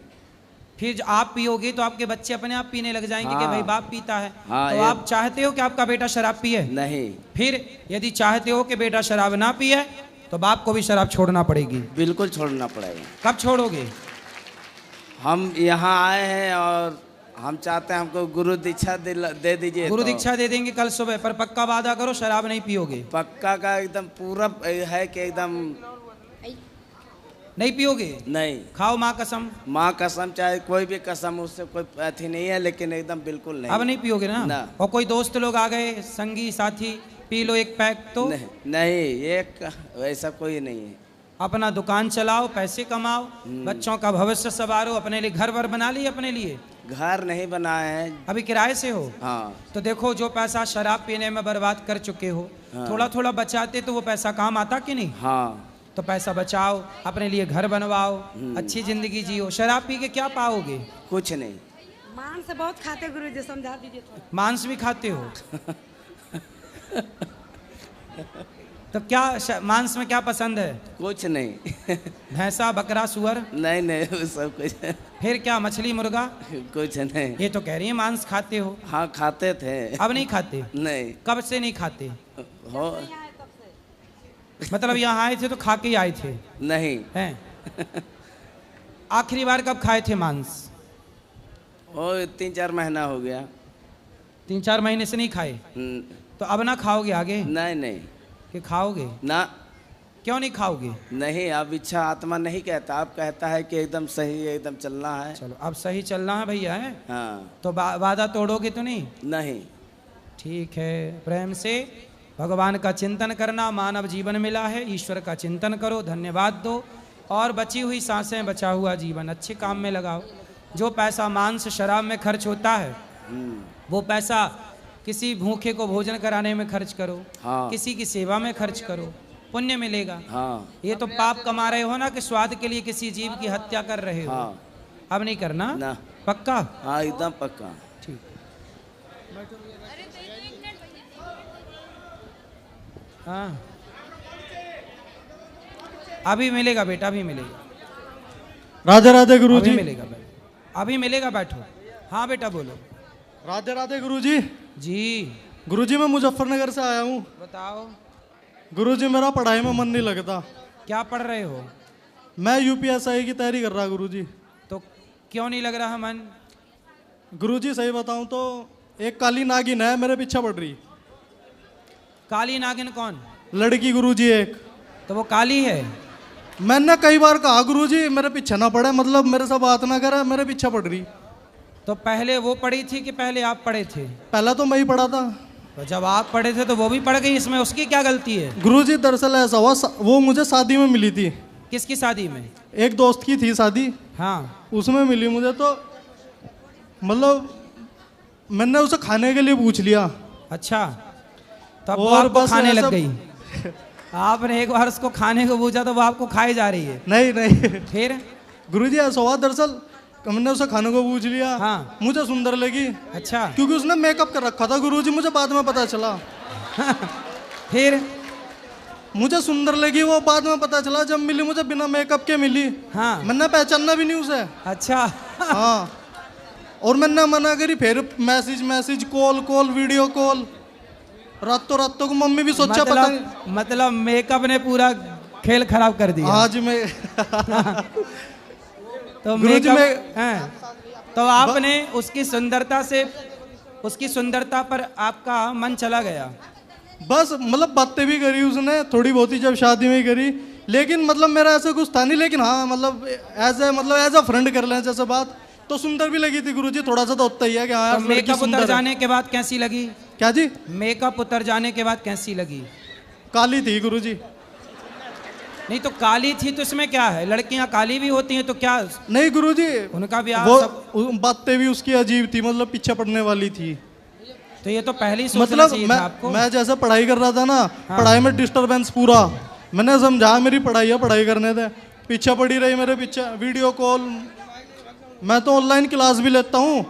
फिर जो आप पियोगे तो आपके बच्चे अपने आप पीने लग जाएंगे कि भाई बाप पीता है। हाँ, तो आप चाहते हो कि आपका बेटा शराब पिए? नहीं। फिर यदि चाहते हो कि बेटा शराब ना पिए तो बाप को भी शराब छोड़ना पड़ेगी। बिल्कुल छोड़ना पड़ेगा। कब छोड़ोगे? हम यहाँ आए हैं और हम चाहते हैं हमको गुरु दीक्षा दे दीजिए। गुरु तो दीक्षा दे देंगे कल सुबह, पर पक्का वादा करो शराब नहीं पियोगे। पक्का का एकदम पूरा है कि एकदम नहीं पियोगे? नहीं। खाओ माँ कसम। माँ कसम, चाहे कोई भी कसम, उससे कोई अथी नहीं है, लेकिन एकदम बिल्कुल नहीं। अब नहीं पियोगे ना? ना। और कोई दोस्त लोग आ गए, संगी साथी, पी लो एक पैक तो? नहीं, एक वैसा कोई नहीं है। अपना दुकान चलाओ, पैसे कमाओ, बच्चों का भविष्य संवारो, अपने लिए घर वर बना लिए अपने लिए। घर नहीं बनाए हैं। अभी किराए से हो? हाँ। तो देखो जो पैसा शराब पीने में बर्बाद कर चुके हो, थोड़ा थोड़ा बचाते तो वो पैसा काम आता कि नहीं? हाँ। तो पैसा बचाओ, अपने लिए घर बनवाओ, अच्छी जिंदगी जियो। शराब पी के क्या पाओगे? कुछ नहीं। मांस बहुत खाते गुरुजी, समझा दीजिए तो। मांस भी खाते हो? तो क्या मांस में क्या पसंद है? कुछ नहीं। भैंसा, बकरा, सुअर? नहीं नहीं, वो सब कुछ। फिर क्या, मछली, मुर्गा? कुछ नहीं। ये तो कह रही है मांस खाते हो। हाँ खाते थे। अब नहीं खाते? नहीं। कब से नहीं खाते हो? मतलब यहाँ आए थे तो खा के ही आए थे? नहीं। हैं? आखिरी बार कब खाए थे मांस? वो 3-4 महीना हो गया। 3-4 महीने से नहीं खाए? तो अब ना खाओगे आगे? नहीं नहीं। कि खाओगे ना? क्यों नहीं खाओगे? नहीं, अब इच्छा आत्मा नहीं कहता, अब कहता है कि एकदम सही, एकदम चलना है। चलो अब सही चलना है भैया, है? हाँ। तो वादा तोड़ोगे तो नहीं? नहीं। ठीक है, प्रेम से भगवान का चिंतन करना। मानव जीवन मिला है, ईश्वर का चिंतन करो, धन्यवाद दो, और बची हुई सांसें, बचा हुआ जीवन अच्छे काम में लगाओ। जो पैसा मांस शराब में खर्च होता है, वो पैसा किसी भूखे को भोजन कराने में खर्च करो। हाँ। किसी की सेवा में खर्च करो, पुण्य मिलेगा। हाँ। ये तो पाप कमा रहे हो ना, कि स्वाद के लिए किसी जीव की हत्या कर रहे हो। हाँ। अब नहीं करना ना। पक्का? हाँ एकदम पक्का। ठीक। हाँ अभी मिलेगा बेटा, अभी मिलेगा। राधे राधे गुरुजी। अभी मिलेगा बेटा, अभी मिलेगा, बैठो। हाँ बेटा बोलो। राधे राधे गुरुजी। जी गुरुजी मैं मुजफ्फरनगर से आया हूँ। बताओ। गुरुजी मेरा पढ़ाई में मन नहीं लगता। क्या पढ़ रहे हो? मैं यूपीएसआई की तैयारी कर रहा गुरुजी। तो क्यों नहीं लग रहा मन? गुरुजी सही बताऊं तो एक काली नागिन है मेरे पीछे पड़ रही। काली नागिन कौन? लड़की गुरुजी एक। तो वो काली है? मैंने कई बार कहा गुरुजी मेरे पीछे ना पड़े, मतलब मेरे से बात ना करे, मेरे पीछे पड़ रही। तो पहले वो पढ़ी थी कि पहले आप पढ़े थे? पहला तो मैं ही पढ़ा था। तो जब आप पढ़े थे तो वो भी पढ़ गई, इसमें उसकी क्या गलती है? गुरुजी दरअसल ऐसा हुआ, वो मुझे शादी में मिली थी। किसकी शादी में? एक दोस्त की थी शादी। हाँ। उसमें मिली मुझे, तो मतलब मैंने उसे खाने के लिए पूछ लिया। अच्छा, तब और आपको बस खाने लग ऐसा- गई। आपने एक बार उसको खाने को पूछा तो वो आपको खाई जा रही है? नहीं नहीं। फिर? गुरुजी ऐसा हुआ, दरअसल मैंने उसे खाने को पूछ लिया। हाँ। मुझे सुंदर लगी। अच्छा। क्योंकि उसने मेकअप कर रखा था गुरुजी, मुझे बाद में पता चला। फिर? मुझे सुंदर लगी वो, बाद में पता चला जब मिली मुझे बिना मेकअप के मिली। हाँ। मैंने पहचाना भी नहीं उसे। अच्छा। हाँ। और मैंने मना करी, फिर मैसेज कॉल वीडियो कॉल, रातों को मम्मी भी सोचा पता नहीं। मतलब मेकअप ने पूरा खेल खराब कर दिया। आज मैं तो गुरुजी मेकअप तो आपने उसकी सुंदरता से, उसकी सुंदरता पर आपका मन चला गया। बस मतलब बातें भी करी उसने थोड़ी बहुत ही, जब शादी में ही करी, लेकिन मतलब मेरा ऐसा कुछ था नहीं। लेकिन हाँ मतलब एज अ फ्रेंड कर लें जैसे बात, तो सुंदर भी लगी थी गुरुजी। थोड़ा सा तो होता ही है कि हाँ तो मेकअप उतर जाने के बाद कैसी लगी? क्या जी? मेकअप उतर जाने के बाद कैसी लगी? काली थी गुरुजी। नहीं तो काली थी तो इसमें क्या है, लड़कियां काली भी होती हैं तो क्या? नहीं गुरुजी, उनका भी वो बातें भी उसकी अजीब थी, मतलब पीछे पड़ने वाली थी। तो ये तो पहले ही सोचना मतलब चाहिए था आपको। मैं जैसे पढ़ाई कर रहा था ना, पढ़ाई में डिस्टरबेंस पूरा। मैंने समझा मेरी पढ़ाई है, पढ़ाई करने दे, पीछे पड़ी रही मेरे पीछे। वीडियो कॉल, मैं तो ऑनलाइन क्लास भी लेता हूँ,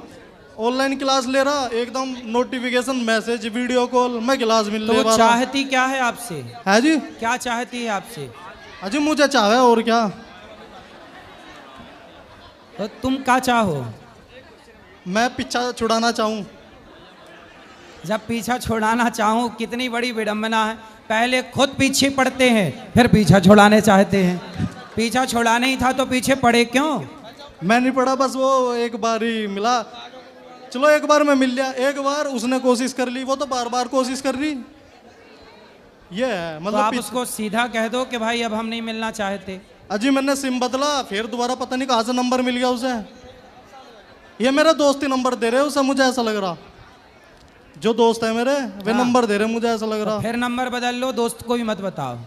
ऑनलाइन क्लास ले रहा, एकदम नोटिफिकेशन मैसेज वीडियो कॉल, मैं क्लास मिल तो ले वो चाहती क्या है आपसे? है जी? क्या चाहती है आपसे? अजी मुझे चाहे और क्या। तो तुम क्या चाहो? मैं पीछा छुड़ाना चाहूँ। जब पीछा छुड़ाना चाहूँ, कितनी बड़ी विडंबना है। पहले खुद पीछे पड़ते हैं, फिर पीछा छुड़ाने चाहते हैं। पीछा छुड़ाना ही था तो पीछे पड़े क्यों? मैं नहीं पढ़ा, बस वो एक बार ही मिला। चलो एक बार मैं मिल लिया, एक बार उसने कोशिश कर ली, वो तो बार बार कोशिश कर रही। ये है तो मतलब आप उसको सीधा कह दो कि भाई अब हम नहीं मिलना चाहते। अजी मैंने सिम बदला, फिर दोबारा पता नहीं कहाँ से नंबर मिल गया उसे। ये मेरा दोस्त ही नंबर दे रहे उसे, मुझे ऐसा लग रहा। जो दोस्त है मेरे वे नंबर दे रहे, मुझे ऐसा लग रहा। फिर नंबर बदल लो, दोस्त को भी मत बताओ।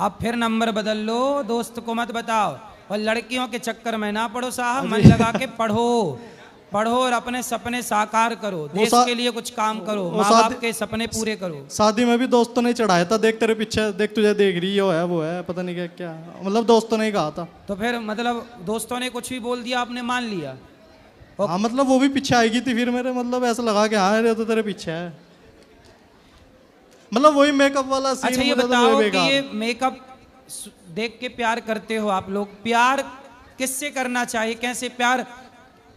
अब फिर नंबर बदल लो, दोस्त को मत बताओ, और लड़कियों के चक्कर में ना पढ़ो साहब, मन लगा के पढ़ो, पढ़ो और अपने सपने साकार करो, देश के लिए कुछ काम करो, माँ बाप के सपने पूरे करो। शादी में भी दोस्तों ने चढ़ाया था, देख तेरे पीछे, देख तुझे देख रही है, वो है, पता नहीं क्या क्या, मतलब दोस्तों ने ही कहा था। तो फिर मतलब दोस्तों ने कुछ भी बोल दिया, आपने मान लिया? हाँ मतलब वो भी पीछे आएगी थी फिर मेरे, मतलब ऐसा लगा कि हाँ अरे तो तेरे पीछे है, मतलब वही मेकअप वाला सीन। अच्छा ये बताओ कि ये मेकअप देख के प्यार करते हो आप लोग, प्यार किससे करना चाहिए, कैसे प्यार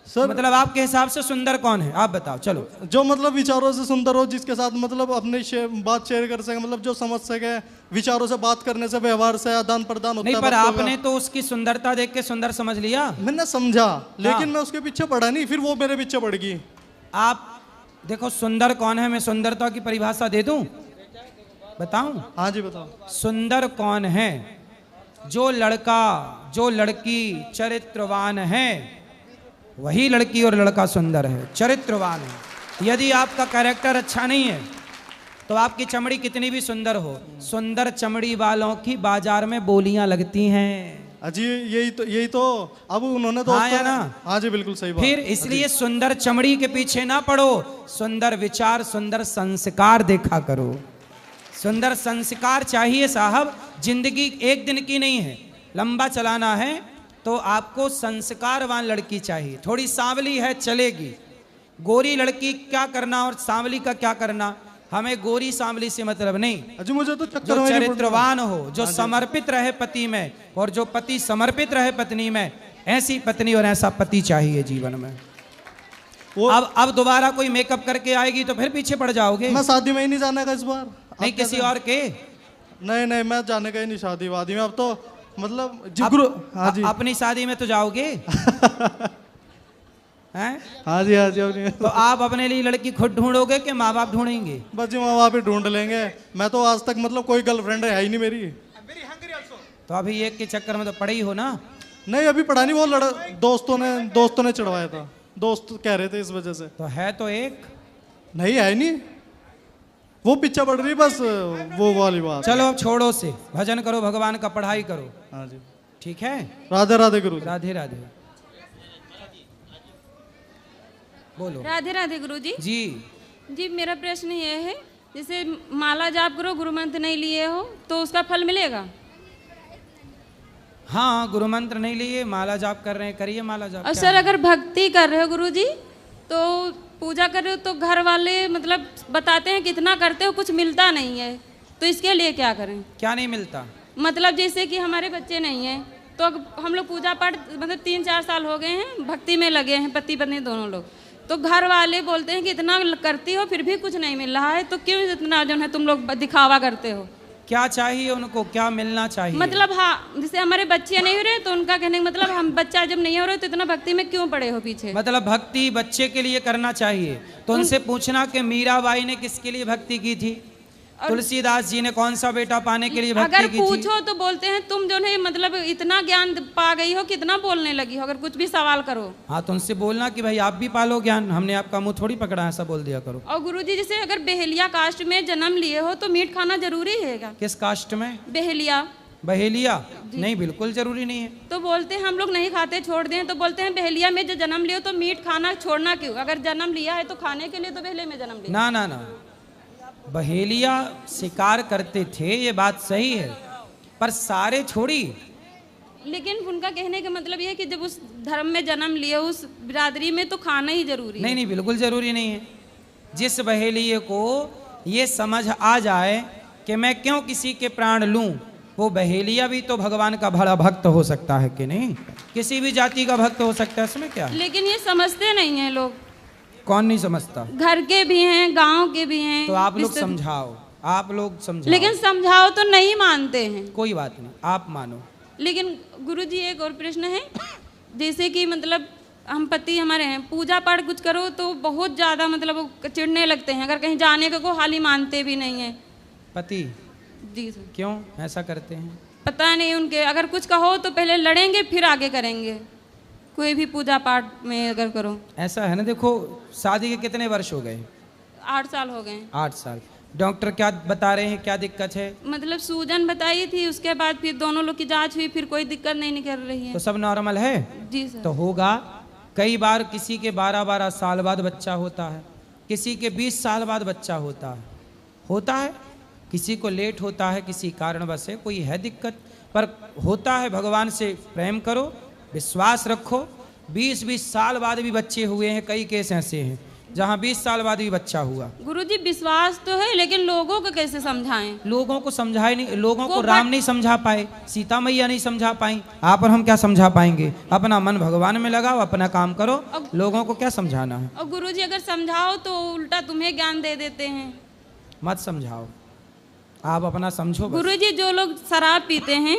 सर? मतलब आपके हिसाब से सुंदर कौन है, आप बताओ। चलो, जो मतलब विचारों से सुंदर हो, जिसके साथ मतलब अपने बात शेयर कर सके, मतलब जो समझ सके, विचारों से बात करने से, व्यवहार से आदान प्रदान होता है। नहीं पर आपने तो उसकी सुंदरता देख के सुंदर समझ लिया। मैंने समझा, लेकिन मैं उसके पीछे पड़ा नहीं, फिर वो मेरे पीछे पड़ गई। आप देखो सुंदर कौन है, मैं सुंदरता की परिभाषा दे दूं, बताऊं? हाँ जी बताओ। सुंदर कौन है? जो लड़का जो लड़की चरित्रवान है, वही लड़की और लड़का सुंदर है, चरित्रवान है। यदि आपका कैरेक्टर अच्छा नहीं है तो आपकी चमड़ी कितनी भी सुंदर हो, सुंदर चमड़ी वालों की बाजार में बोलियां लगती हैं। अजी यही तो अब उन्होंने तो हाँ या ना? हाँ जी बिल्कुल सही बात। फिर इसलिए सुंदर चमड़ी के पीछे ना पड़ो, सुंदर विचार, सुंदर संस्कार देखा करो। सुंदर संस्कार चाहिए साहब, जिंदगी एक दिन की नहीं है, लंबा चलाना है तो आपको संस्कारवान लड़की चाहिए। थोड़ी सांवली है चलेगी, गोरी लड़की क्या करना और सांवली का क्या करना, हमें गोरी सांवली से मतलब नहीं। अजी मुझे तो जो चरित्रवान हो, जो समर्पित रहे पति में, और जो पति समर्पित रहे पत्नी में, ऐसी पत्नी और ऐसा पति चाहिए जीवन में। अब दोबारा कोई मेकअप करके आएगी तो फिर पीछे पड़ जाओगे। मैं शादी में ही नहीं जाने का इस बार। नहीं किसी और के? नहीं मैं जाने का ही नहीं शादी वादी में। अब तो मतलब हाँ जी अपनी शादी में तो जाओगे हैं? हाँ जी अपनी। तो आप अपने लिए लड़की खुद ढूंढोगे कि माँ बाप ढूंढेंगे? बस जी माँ बाप ही ढूंढ लेंगे। मैं तो आज तक मतलब कोई गर्लफ्रेंड है ही नहीं मेरी। तो अभी एक के चक्कर में तो पड़े ही हो ना? नहीं अभी पढ़ा नहीं, वो दोस्तों ने चढ़वाया था, दोस्त कह रहे थे इस वजह से। तो है तो एक नहीं है नहीं, वो पीछे पड़ रही बस वो वाली बात। चलो अब छोड़ो से, भजन करो, भगवान का पढ़ाई करो। हाँ जी ठीक है। राधे राधे गुरु। राधे राधे। बोलो। राधे राधे गुरु जी। जी मेरा प्रश्न ये है, जैसे माला जाप करो, गुरु मंत्र नहीं लिए हो तो उसका फल मिलेगा? हाँ, गुरु मंत्र नहीं लिए, माला जाप कर रहे हैं, करिए माला जाप। और सर अगर भक्ति कर रहे हो गुरु जी, तो पूजा कर रहे हो तो घर वाले मतलब बताते हैं कितना करते हो, कुछ मिलता नहीं है, तो इसके लिए क्या करें? क्या नहीं मिलता? मतलब जैसे कि हमारे बच्चे नहीं हैं, तो हम लोग पूजा पाठ मतलब 3-4 साल हो गए हैं, भक्ति में लगे हैं पति पत्नी दोनों लोग, तो घर वाले बोलते हैं कि इतना करती हो फिर भी कुछ नहीं मिल रहा है, तो क्यों इतना जो है तुम लोग दिखावा करते हो? क्या चाहिए उनको, क्या मिलना चाहिए? मतलब हाँ, जैसे हमारे बच्चे नहीं हो रहे तो उनका कहने का मतलब हम बच्चा जब नहीं हो रहे तो इतना भक्ति में क्यों पड़े हो पीछे? मतलब भक्ति बच्चे के लिए करना चाहिए, तो उनसे पूछना कि मीराबाई ने किसके लिए भक्ति की थी, तुलसीदास जी ने कौन सा बेटा पाने के लिए भक्ति की थी? अगर पूछो तो बोलते हैं तुम जो है मतलब इतना ज्ञान पा गई हो, कितना बोलने लगी हो, अगर कुछ भी सवाल करो। हाँ तो उनसे बोलना कि भाई आप भी पालो ज्ञान, हमने आपका मुंह थोड़ी पकड़ा, ऐसा बोल दिया करो। और गुरुजी जैसे अगर बहेलिया कास्ट में जन्म लिए हो तो मीट खाना जरूरी है क्या? किस कास्ट में? बहेलिया। बहेलिया? नहीं, बिल्कुल जरूरी नहीं है। तो बोलते हैं हम लोग नहीं खाते, छोड़ दें, तो बोलते हैं बहेलिया में जो जन्म लियो तो मीट खाना छोड़ना क्यों? अगर जन्म लिया है तो खाने के लिए, तो बहेलिया में जन्म लिया। ना, बहेलिया शिकार करते थे, ये बात सही है, पर सारे छोड़ी। लेकिन उनका कहने का मतलब ये है कि जब उस धर्म में जन्म लिए, उस बिरादरी में, तो खाना ही जरूरी है। नहीं, बिल्कुल जरूरी नहीं है। जिस बहेलिये को ये समझ आ जाए कि मैं क्यों किसी के प्राण लूं, वो बहेलिया भी तो भगवान का बड़ा भक्त हो सकता है कि नहीं? किसी भी जाति का भक्त हो सकता है, इसमें क्या? लेकिन ये समझते नहीं है लोग। कौन नहीं समझता? घर के भी हैं, गांव के भी हैं। तो आप लोग समझाओ, आप लोग समझाओ। लेकिन समझाओ तो नहीं मानते हैं। कोई बात नहीं, आप मानो। लेकिन गुरुजी एक और प्रश्न है, जैसे कि मतलब हम पति हमारे हैं, पूजा पाठ कुछ करो तो बहुत ज़्यादा मतलब चिढ़ने लगते हैं, अगर कहीं जाने को हाल ही मानते भी नहीं है। पति? जी सर। क्यों ऐसा करते हैं? पता नहीं, उनके अगर कुछ कहो तो पहले लड़ेंगे फिर आगे करेंगे, कोई भी पूजा पाठ में अगर करो। ऐसा है ना, देखो शादी के कितने वर्ष हो गए? 8 साल हो गए। 8 साल। डॉक्टर क्या बता रहे हैं, क्या दिक्कत है? मतलब सूजन बताई थी, उसके बाद फिर दोनों लोग की जांच हुई, फिर कोई दिक्कत नहीं निकल रही है। तो सब नॉर्मल है? जी सर। तो होगा। कई बार किसी के 12-12 साल बाद बच्चा होता है, किसी के 20 साल बाद बच्चा होता है, किसी को लेट होता है, किसी कारणवश है, कोई है दिक्कत, पर होता है। भगवान से प्रेम करो, विश्वास रखो। 20-20 साल बाद भी बच्चे हुए हैं, कई केस ऐसे हैं जहाँ 20 साल बाद भी बच्चा हुआ। गुरुजी विश्वास तो है, लेकिन लोगों को कैसे समझाएं? लोगों को समझाए नहीं, लोगों को राम नहीं समझा पाए, सीता मैया नहीं समझा पाई, आप और हम क्या समझा पाएंगे? अपना मन भगवान में लगाओ, अपना काम करो, लोगों को क्या समझाना है? और गुरुजी अगर समझाओ तो उल्टा तुम्हें ज्ञान दे देते हैं। मत समझाओ, आप अपना समझो। गुरुजी जो लोग शराब पीते हैं,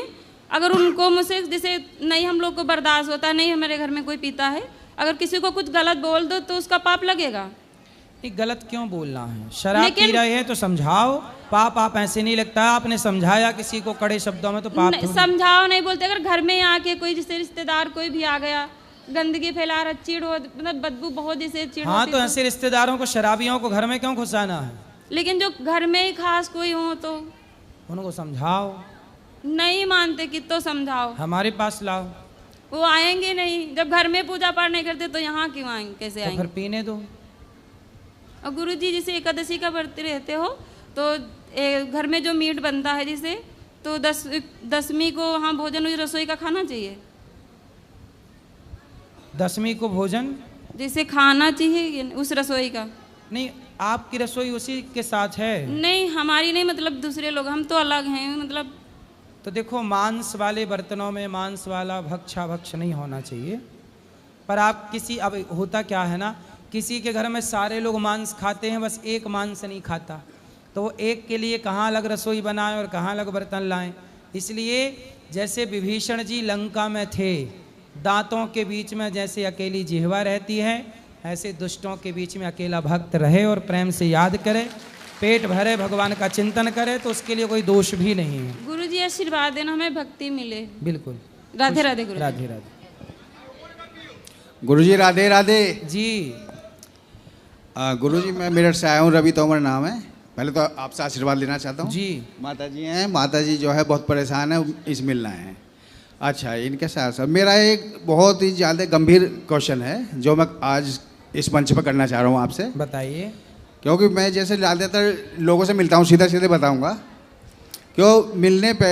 अगर उनको मुझसे जैसे नहीं हम लोग को बर्दाश्त होता, नहीं हमारे घर में कोई पीता है, अगर किसी को कुछ गलत बोल दो तो उसका पाप लगेगा? नहीं, गलत क्यों बोलना है? शराब पी रहे हैं तो समझाओ, पाप आप ऐसे नहीं लगता। आपने समझाया किसी को कड़े शब्दों में तो पाप समझाओ नहीं बोलते। अगर घर में आके कोई जैसे रिश्तेदार कोई भी आ गया, गंदगी फैला रहा, चिड़ हो, मतलब बदबू बहुत जैसे चिड़। हाँ, तो ऐसे रिश्तेदारों को, शराबियों को घर में क्यों घुसाना है? लेकिन जो घर में ही खास कोई हो तो उनको समझाओ। नहीं मानते कि तो समझाओ, हमारे पास लाओ। वो आएंगे नहीं। जब घर में पूजा पाठ नहीं करते तो यहाँ क्यों आएंगे, कैसे आएंगे? फिर पीने दो। और गुरुजी जैसे एकादशी का व्रत रहते हो तो घर में जो मीट बनता है जिसे, तो 10वीं को वहाँ भोजन उस रसोई का खाना चाहिए। 10वीं को भोजन जैसे खाना चाहिए उस रसोई का। नहीं, आपकी रसोई उसी के साथ है? नहीं, हमारी नहीं, मतलब दूसरे लोग, हम तो अलग हैं। मतलब तो देखो, मांस वाले बर्तनों में मांस वाला भक्ष नहीं होना चाहिए। पर आप किसी, अब होता क्या है ना, किसी के घर में सारे लोग मांस खाते हैं, बस एक मांस नहीं खाता, तो वो एक के लिए कहाँ अलग रसोई बनाएं और कहाँ अलग बर्तन लाएं। इसलिए जैसे विभीषण जी लंका में थे, दांतों के बीच में जैसे अकेली जिह्वा रहती है, ऐसे दुष्टों के बीच में अकेला भक्त रहे और प्रेम से याद करे, पेट भरे, भगवान का चिंतन करे, तो उसके लिए कोई दोष भी नहीं है। गुरुजी आशीर्वाद देना, हमें भक्ति मिले। बिल्कुल। राधे राधे गुरुजी। राधे राधे गुरुजी। राधे राधे जी। गुरुजी, मैं मेरठ से आया हूँ, रवि तोमर नाम है। पहले तो आपसे आशीर्वाद लेना चाहता हूँ जी। माता जी हैं, माता जी जो है बहुत परेशान है, इस मिलना है। अच्छा, इनके साथ साथ मेरा एक बहुत ही ज़्यादा गंभीर क्वेश्चन है जो मैं आज इस मंच पर करना चाह रहा हूँ आपसे। बताइए। क्योंकि मैं जैसे ज़्यादातर लोगों से मिलता हूँ, सीधा सीधे बताऊँगा, क्यों मिलने पे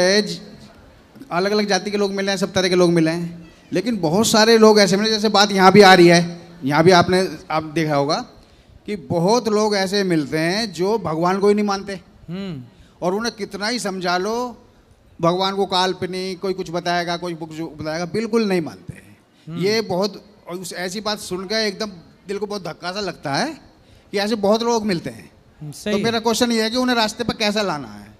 अलग अलग जाति के लोग मिले हैं, सब तरह के लोग मिले हैं, लेकिन बहुत सारे लोग ऐसे मिले, जैसे बात यहाँ भी आ रही है, यहाँ भी आप देखा होगा कि बहुत लोग ऐसे मिलते हैं जो भगवान को ही नहीं मानते, और उन्हें कितना ही समझा लो भगवान को काल्पनिक, कोई कुछ बताएगा, कोई कुछ बताएगा, बिल्कुल नहीं मानते हैं। ये बहुत ऐसी बात सुनकर एकदम दिल को बहुत धक्का सा लगता है कि ऐसे बहुत लोग मिलते हैं। तो मेरा क्वेश्चन ये है कि उन्हें रास्ते पर कैसा लाना है।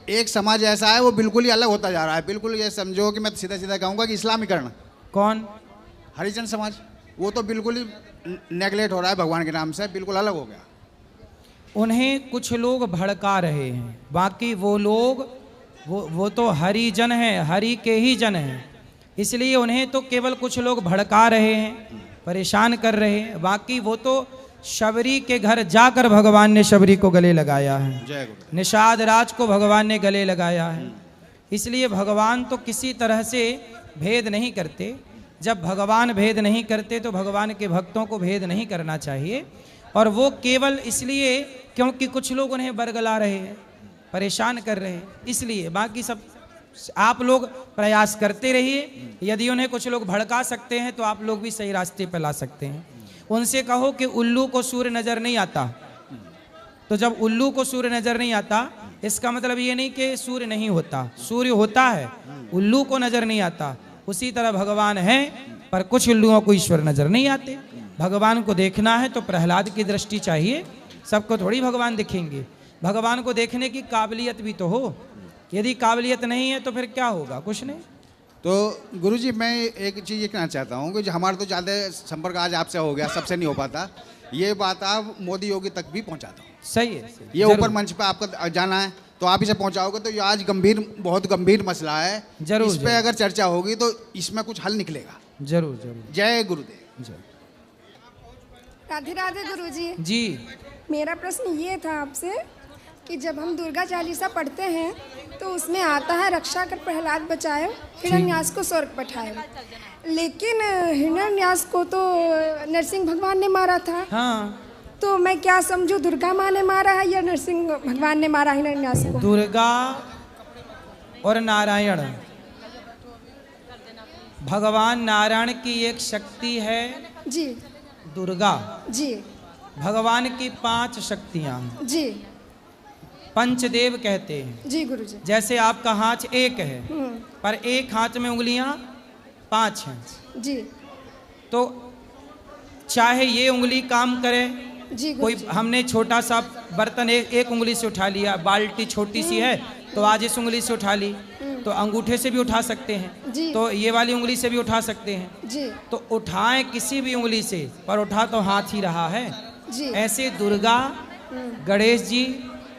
एक समाज ऐसा है वो बिल्कुल ही अलग होता जा रहा है, बिल्कुल ये समझो कि मैं सीधा सीधा कहूँगा कि इस्लामीकरण। कौन? हरिजन समाज, वो तो बिल्कुल ही नेगलेक्ट हो रहा है भगवान के नाम से, बिल्कुल अलग हो गया। उन्हें कुछ लोग भड़का रहे हैं, बाकी वो लोग वो तो हरिजन हैं, हरि के ही जन हैं, इसलिए उन्हें तो केवल कुछ लोग भड़का रहे हैं, परेशान कर रहे हैं, बाकी वो तो शबरी के घर जाकर भगवान ने शबरी को गले लगाया है, निषाद राज को भगवान ने गले लगाया है। इसलिए भगवान तो किसी तरह से भेद नहीं करते। जब भगवान भेद नहीं करते तो भगवान के भक्तों को भेद नहीं करना चाहिए। और वो केवल इसलिए क्योंकि कुछ लोग उन्हें बरगला रहे हैं, परेशान कर रहे हैं, इसलिए। बाकी सब आप लोग प्रयास करते रहिए। यदि उन्हें कुछ लोग भड़का सकते हैं तो आप लोग भी सही रास्ते पर ला सकते हैं। उनसे कहो कि उल्लू को सूर्य नज़र नहीं आता, तो जब उल्लू को सूर्य नज़र नहीं आता, इसका मतलब ये नहीं कि सूर्य नहीं होता, सूर्य होता है, उल्लू को नज़र नहीं आता। उसी तरह भगवान है, पर कुछ उल्लुओं को ईश्वर नज़र नहीं आते। भगवान को देखना है तो प्रहलाद की दृष्टि चाहिए, सबको थोड़ी भगवान दिखेंगे। भगवान को देखने की काबिलियत भी तो हो, यदि काबिलियत नहीं है तो फिर क्या होगा? कुछ नहीं। तो गुरुजी, मैं एक चीज़ ये कहना चाहता हूँ कि जो हमारा तो ज़्यादा संपर्क आज आपसे हो गया, सबसे नहीं हो पाता, ये बात आप मोदी योगी तक भी पहुँचा दो। सही है। ये ऊपर मंच पे आपका जाना है तो आप इसे पहुँचाओगे तो ये आज बहुत गंभीर मसला है। जरूर। इस पर अगर चर्चा होगी तो इसमें कुछ हल निकलेगा। जरूर जरूर। जय गुरुदेव। राधे राधे गुरुजी। जी। मेरा प्रश्न ये था आपसे कि जब हम दुर्गा चालीसा पढ़ते हैं तो उसमें आता है रक्षा कर प्रहलाद बचाए, हिरण्यास को स्वर्ग पठाए। लेकिन हिरण्यास को तो नरसिंह भगवान ने मारा था। हाँ। तो मैं क्या समझूं, दुर्गा माँ ने मारा है या नरसिंह भगवान ने मारा हिरण्यास को? दुर्गा और नारायण, भगवान नारायण की एक शक्ति है जी, दुर्गा जी, भगवान की 5 शक्तियां जी, पंचदेव कहते हैं जी गुरुजी। जैसे आपका हाथ एक है पर एक हाथ में उंगलियां 5 हैं जी, तो चाहे ये उंगली काम करे, जी कोई हमने छोटा सा बर्तन एक उंगली से उठा लिया, बाल्टी छोटी सी है तो आज इस उंगली से उठा ली, तो अंगूठे से भी उठा सकते हैं, जी। तो ये वाली उंगली से भी उठा सकते हैं जी, तो उठाएं किसी भी उंगली से पर उठा तो हाथ ही रहा है जी। ऐसे दुर्गा, गणेश जी,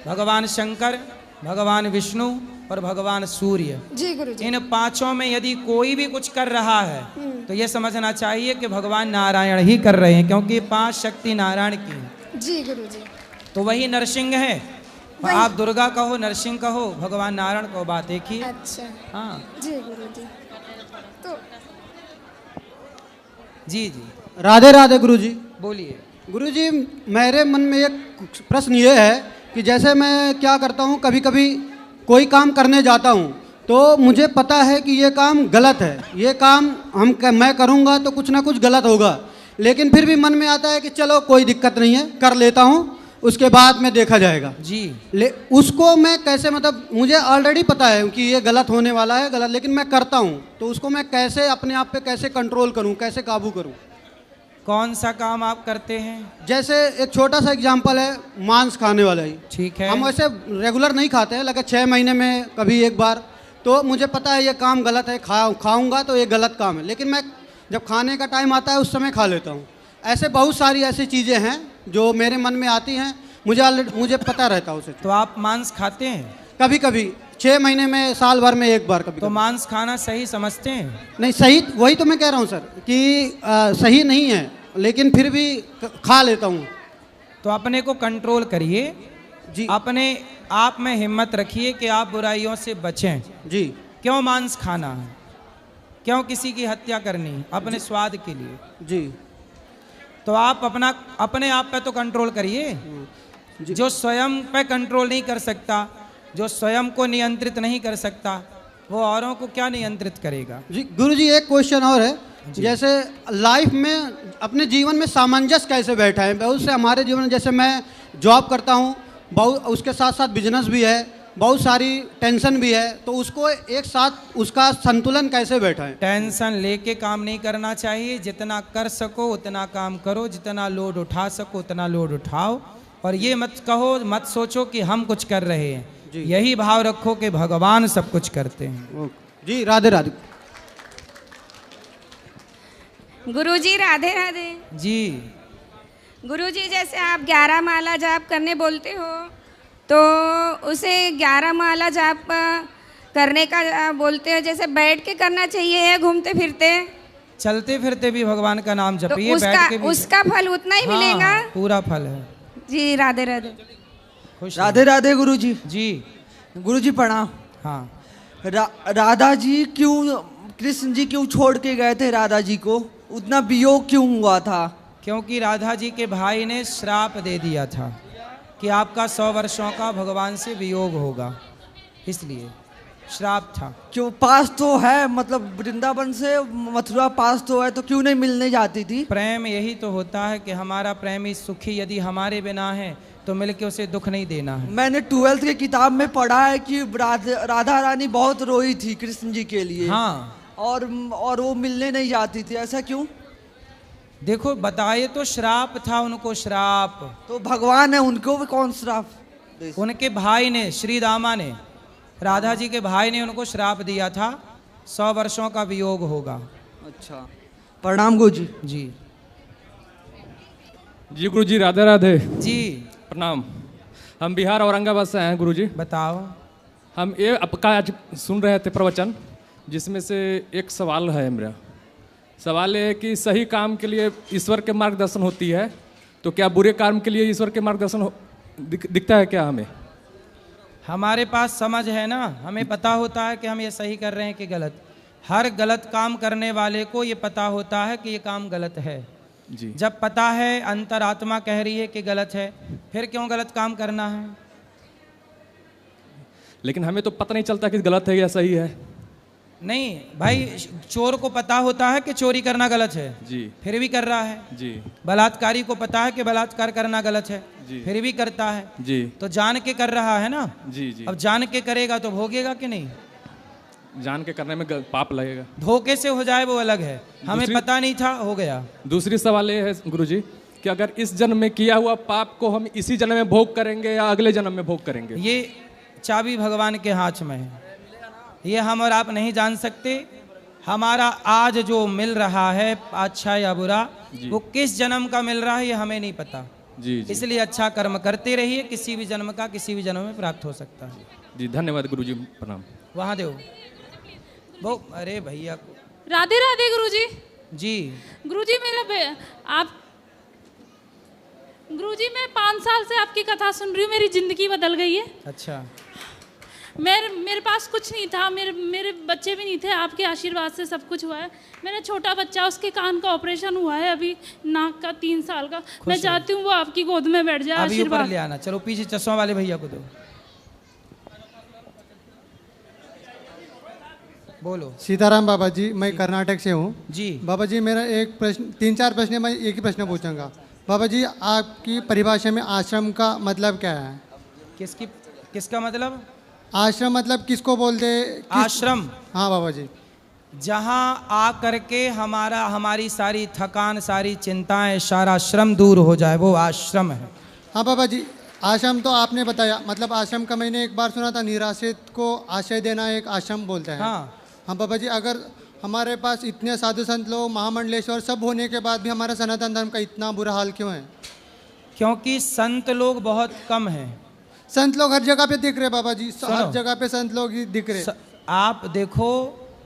भगवान शंकर, भगवान विष्णु और भगवान सूर्य, जी गुरुजी। इन 5 में यदि कोई भी कुछ कर रहा है तो ये समझना चाहिए कि भगवान नारायण ही कर रहे हैं, क्योंकि 5 शक्ति नारायण की हैं। जी गुरुजी। तो वही नरसिंह है, आप दुर्गा कहो, नरसिंह कहो, भगवान नारायण कहो, बात एक ही है। अच्छा, हाँ जी गुरुजी। तो जी जी, राधे राधे गुरुजी। बोलिए। गुरुजी, मेरे मन में एक प्रश्न ये है कि जैसे मैं क्या करता हूँ, कभी कभी कोई काम करने जाता हूँ तो मुझे पता है कि ये काम गलत है, ये काम मैं करूँगा तो कुछ ना कुछ गलत होगा, लेकिन फिर भी मन में आता है कि चलो कोई दिक्कत नहीं है, कर लेता हूँ, उसके बाद में देखा जाएगा जी। उसको मैं कैसे, मतलब मुझे ऑलरेडी पता है कि ये गलत होने वाला है, गलत, लेकिन मैं करता हूँ, तो उसको मैं कैसे अपने आप पे कैसे कंट्रोल करूँ, कैसे काबू करूँ? कौन सा काम आप करते हैं? जैसे एक छोटा सा एग्जांपल है, मांस खाने वाला ही। ठीक है। हम वैसे रेगुलर नहीं खाते हैं, लगे 6 महीने में कभी एक बार, तो मुझे पता है ये काम गलत है, खाऊंगा तो ये गलत काम है, लेकिन मैं जब खाने का टाइम आता है उस समय खा लेता हूँ। ऐसे बहुत सारी ऐसी चीज़ें हैं जो मेरे मन में आती हैं, मुझे पता रहता है उसे। तो आप मांस खाते हैं? कभी कभी 6 महीने में, साल भर में एक बार कभी। तो मांस खाना सही समझते हैं? नहीं, सही वही तो मैं कह रहा हूँ सर कि सही नहीं है, लेकिन फिर भी खा लेता हूँ। तो अपने को कंट्रोल करिए जी, अपने आप में हिम्मत रखिए कि आप बुराइयों से बचें जी। क्यों मांस खाना है, क्यों किसी की हत्या करनी, अपने स्वाद के लिए जी। तो आप अपने आप पे तो कंट्रोल करिए। जो स्वयं पे कंट्रोल नहीं कर सकता, जो स्वयं को नियंत्रित नहीं कर सकता, वो औरों को क्या नियंत्रित करेगा? जी गुरुजी, एक क्वेश्चन और है, जैसे लाइफ में अपने जीवन में सामंजस्य कैसे बैठा है? बहुत से हमारे जीवन में, जैसे मैं जॉब करता हूँ, बहुत उसके साथ साथ बिजनेस भी है, बहुत सारी टेंशन भी है, तो उसको एक साथ उसका संतुलन कैसे बैठा है? टेंशन लेके काम नहीं करना चाहिए, जितना कर सको उतना काम करो, जितना लोड उठा सको उतना लोड उठाओ, और ये मत कहो, मत सोचो कि हम कुछ कर रहे हैं, यही भाव रखो कि भगवान सब कुछ करते हैं। जी, राधे राधे। गुरुजी राधे राधे। जी गुरुजी, जैसे आप 11 माला जाप करने बोलते हो तो उसे 11 माला जाप करने का बोलते हो, जैसे बैठ के करना चाहिए या घूमते फिरते? चलते फिरते भी भगवान का नाम जपिए, तो बैठ के भी उसका फल उतना ही मिलेगा? पूरा फल है। जी राधे राधे। राधे राधे गुरुजी। जी गुरुजी प्रणाम। हाँ। राधा जी क्यों, कृष्ण जी क्यों छोड़ के गए थे राधा जी को? उतना वियोग क्यों हुआ था? क्योंकि राधा जी के भाई ने श्राप दे दिया था कि आपका 100 वर्षों का भगवान से वियोग होगा, इसलिए श्राप था। क्यों? पास तो है, मतलब वृंदावन से मथुरा पास तो है, तो क्यों नहीं मिलने जाती थी? प्रेम यही तो होता है कि हमारा प्रेमी सुखी यदि हमारे बिना है तो मिलके उसे दुख नहीं देना है। मैंने 12th की किताब में पढ़ा है कि राधा रानी बहुत रोई थी कृष्ण जी के लिए। हाँ। और वो मिलने नहीं जाती थी, ऐसा क्यों? देखो, बताए तो श्राप था उनको, श्राप। तो भगवान है, उनको भी कौन श्राप? उनके भाई ने, श्री दामा ने, राधा जी के भाई ने उनको श्राप दिया था, 100 वर्षों का वियोग होगा। अच्छा, प्रणाम गुरु जी। जी जी गुरु जी, राधे राधे। जी प्रणाम। हम बिहार औरंगाबाद से आए हैं गुरु जी। बताओ। हम ये आपका आज सुन रहे थे प्रवचन, जिसमें से एक सवाल है मेरा। सवाल ये है कि सही काम के लिए ईश्वर के मार्गदर्शन होती है, तो क्या बुरे काम के लिए ईश्वर के मार्गदर्शन दिखता है क्या हमें? हमारे पास समझ है ना, हमें पता होता है कि हम ये सही कर रहे हैं कि गलत। हर गलत काम करने वाले को ये पता होता है कि ये काम गलत है। जी। जब पता है, अंतरात्मा कह रही है कि गलत है, फिर क्यों गलत काम करना है? लेकिन हमें तो पता नहीं चलता कि गलत है या सही है। नहीं भाई, चोर को पता होता है कि चोरी करना गलत है, जी, फिर भी कर रहा है। जी। बलात्कारी को पता है कि बलात्कार करना गलत है, जी, फिर भी करता है। जी। तो जान के कर रहा है ना। जी, जी। अब जान के करेगा तो भोगेगा कि नहीं? जान के करने में पाप लगेगा। धोखे से हो जाए वो अलग है, हमें पता नहीं था, हो गया। दूसरी सवाल ये है गुरुजी कि अगर इस जन्म में किया हुआ पाप को हम इसी जन्म में भोग करेंगे या अगले जन्म में भोग करेंगे? ये चाबी भगवान के हाथ में है, ये हम और आप नहीं जान सकते। हमारा आज जो मिल रहा है अच्छा या बुरा, वो किस जन्म का मिल रहा है ये हमें नहीं पता। जी, जी। इसलिए अच्छा कर्म करते रहिए, किसी भी जन्म का किसी भी जन्म में प्राप्त हो सकता है। जी, धन्यवाद गुरुजी, प्रणाम। वहाँ दो वो, अरे भैया को राधे राधे गुरुजी। जी गुरुजी आप गुरुजी, मैं 5 साल से आपकी कथा सुन रही हूँ, मेरी जिंदगी बदल गई है। अच्छा। मेरे पास कुछ नहीं था, मेरे बच्चे भी नहीं थे, आपके आशीर्वाद से सब कुछ हुआ है। मेरा छोटा बच्चा, उसके कान का ऑपरेशन हुआ है अभी, नाक का, 3 साल का। मैं चाहती हूँ वो आपकी गोद में बैठ जाए, अभी ऊपर आशीर्वाद। ले आना। चलो पीछे चश्मा वाले भैया को दो। बोलो। सीताराम बाबा जी, मैं कर्नाटक से हूँ जी। बाबा जी, मेरा एक प्रश्न, 3-4 प्रश्न है, मैं एक ही प्रश्न पूछूंगा। बाबा जी, आपकी परिभाषा में आश्रम का मतलब क्या है? किसका मतलब? आश्रम मतलब किसको बोलते? आश्रम? हाँ बाबा जी। जहाँ आ करके हमारी सारी थकान, सारी चिंताएं, सारा श्रम दूर हो जाए, वो आश्रम है। हाँ बाबा जी, आश्रम तो आपने बताया, मतलब आश्रम का मैंने एक बार सुना था, निराश्रित को आश्रय देना एक आश्रम बोलते हैं। हाँ बाबा जी, अगर हमारे पास इतने साधु संत लोग, महामंडलेश्वर सब होने के बाद भी हमारा सनातन धर्म का इतना बुरा हाल क्यों है? क्योंकि संत लोग बहुत कम हैं। संत लोग हर जगह पे दिख रहे बाबा जी, हर जगह पे संत लोग ही दिख रहे। आप देखो,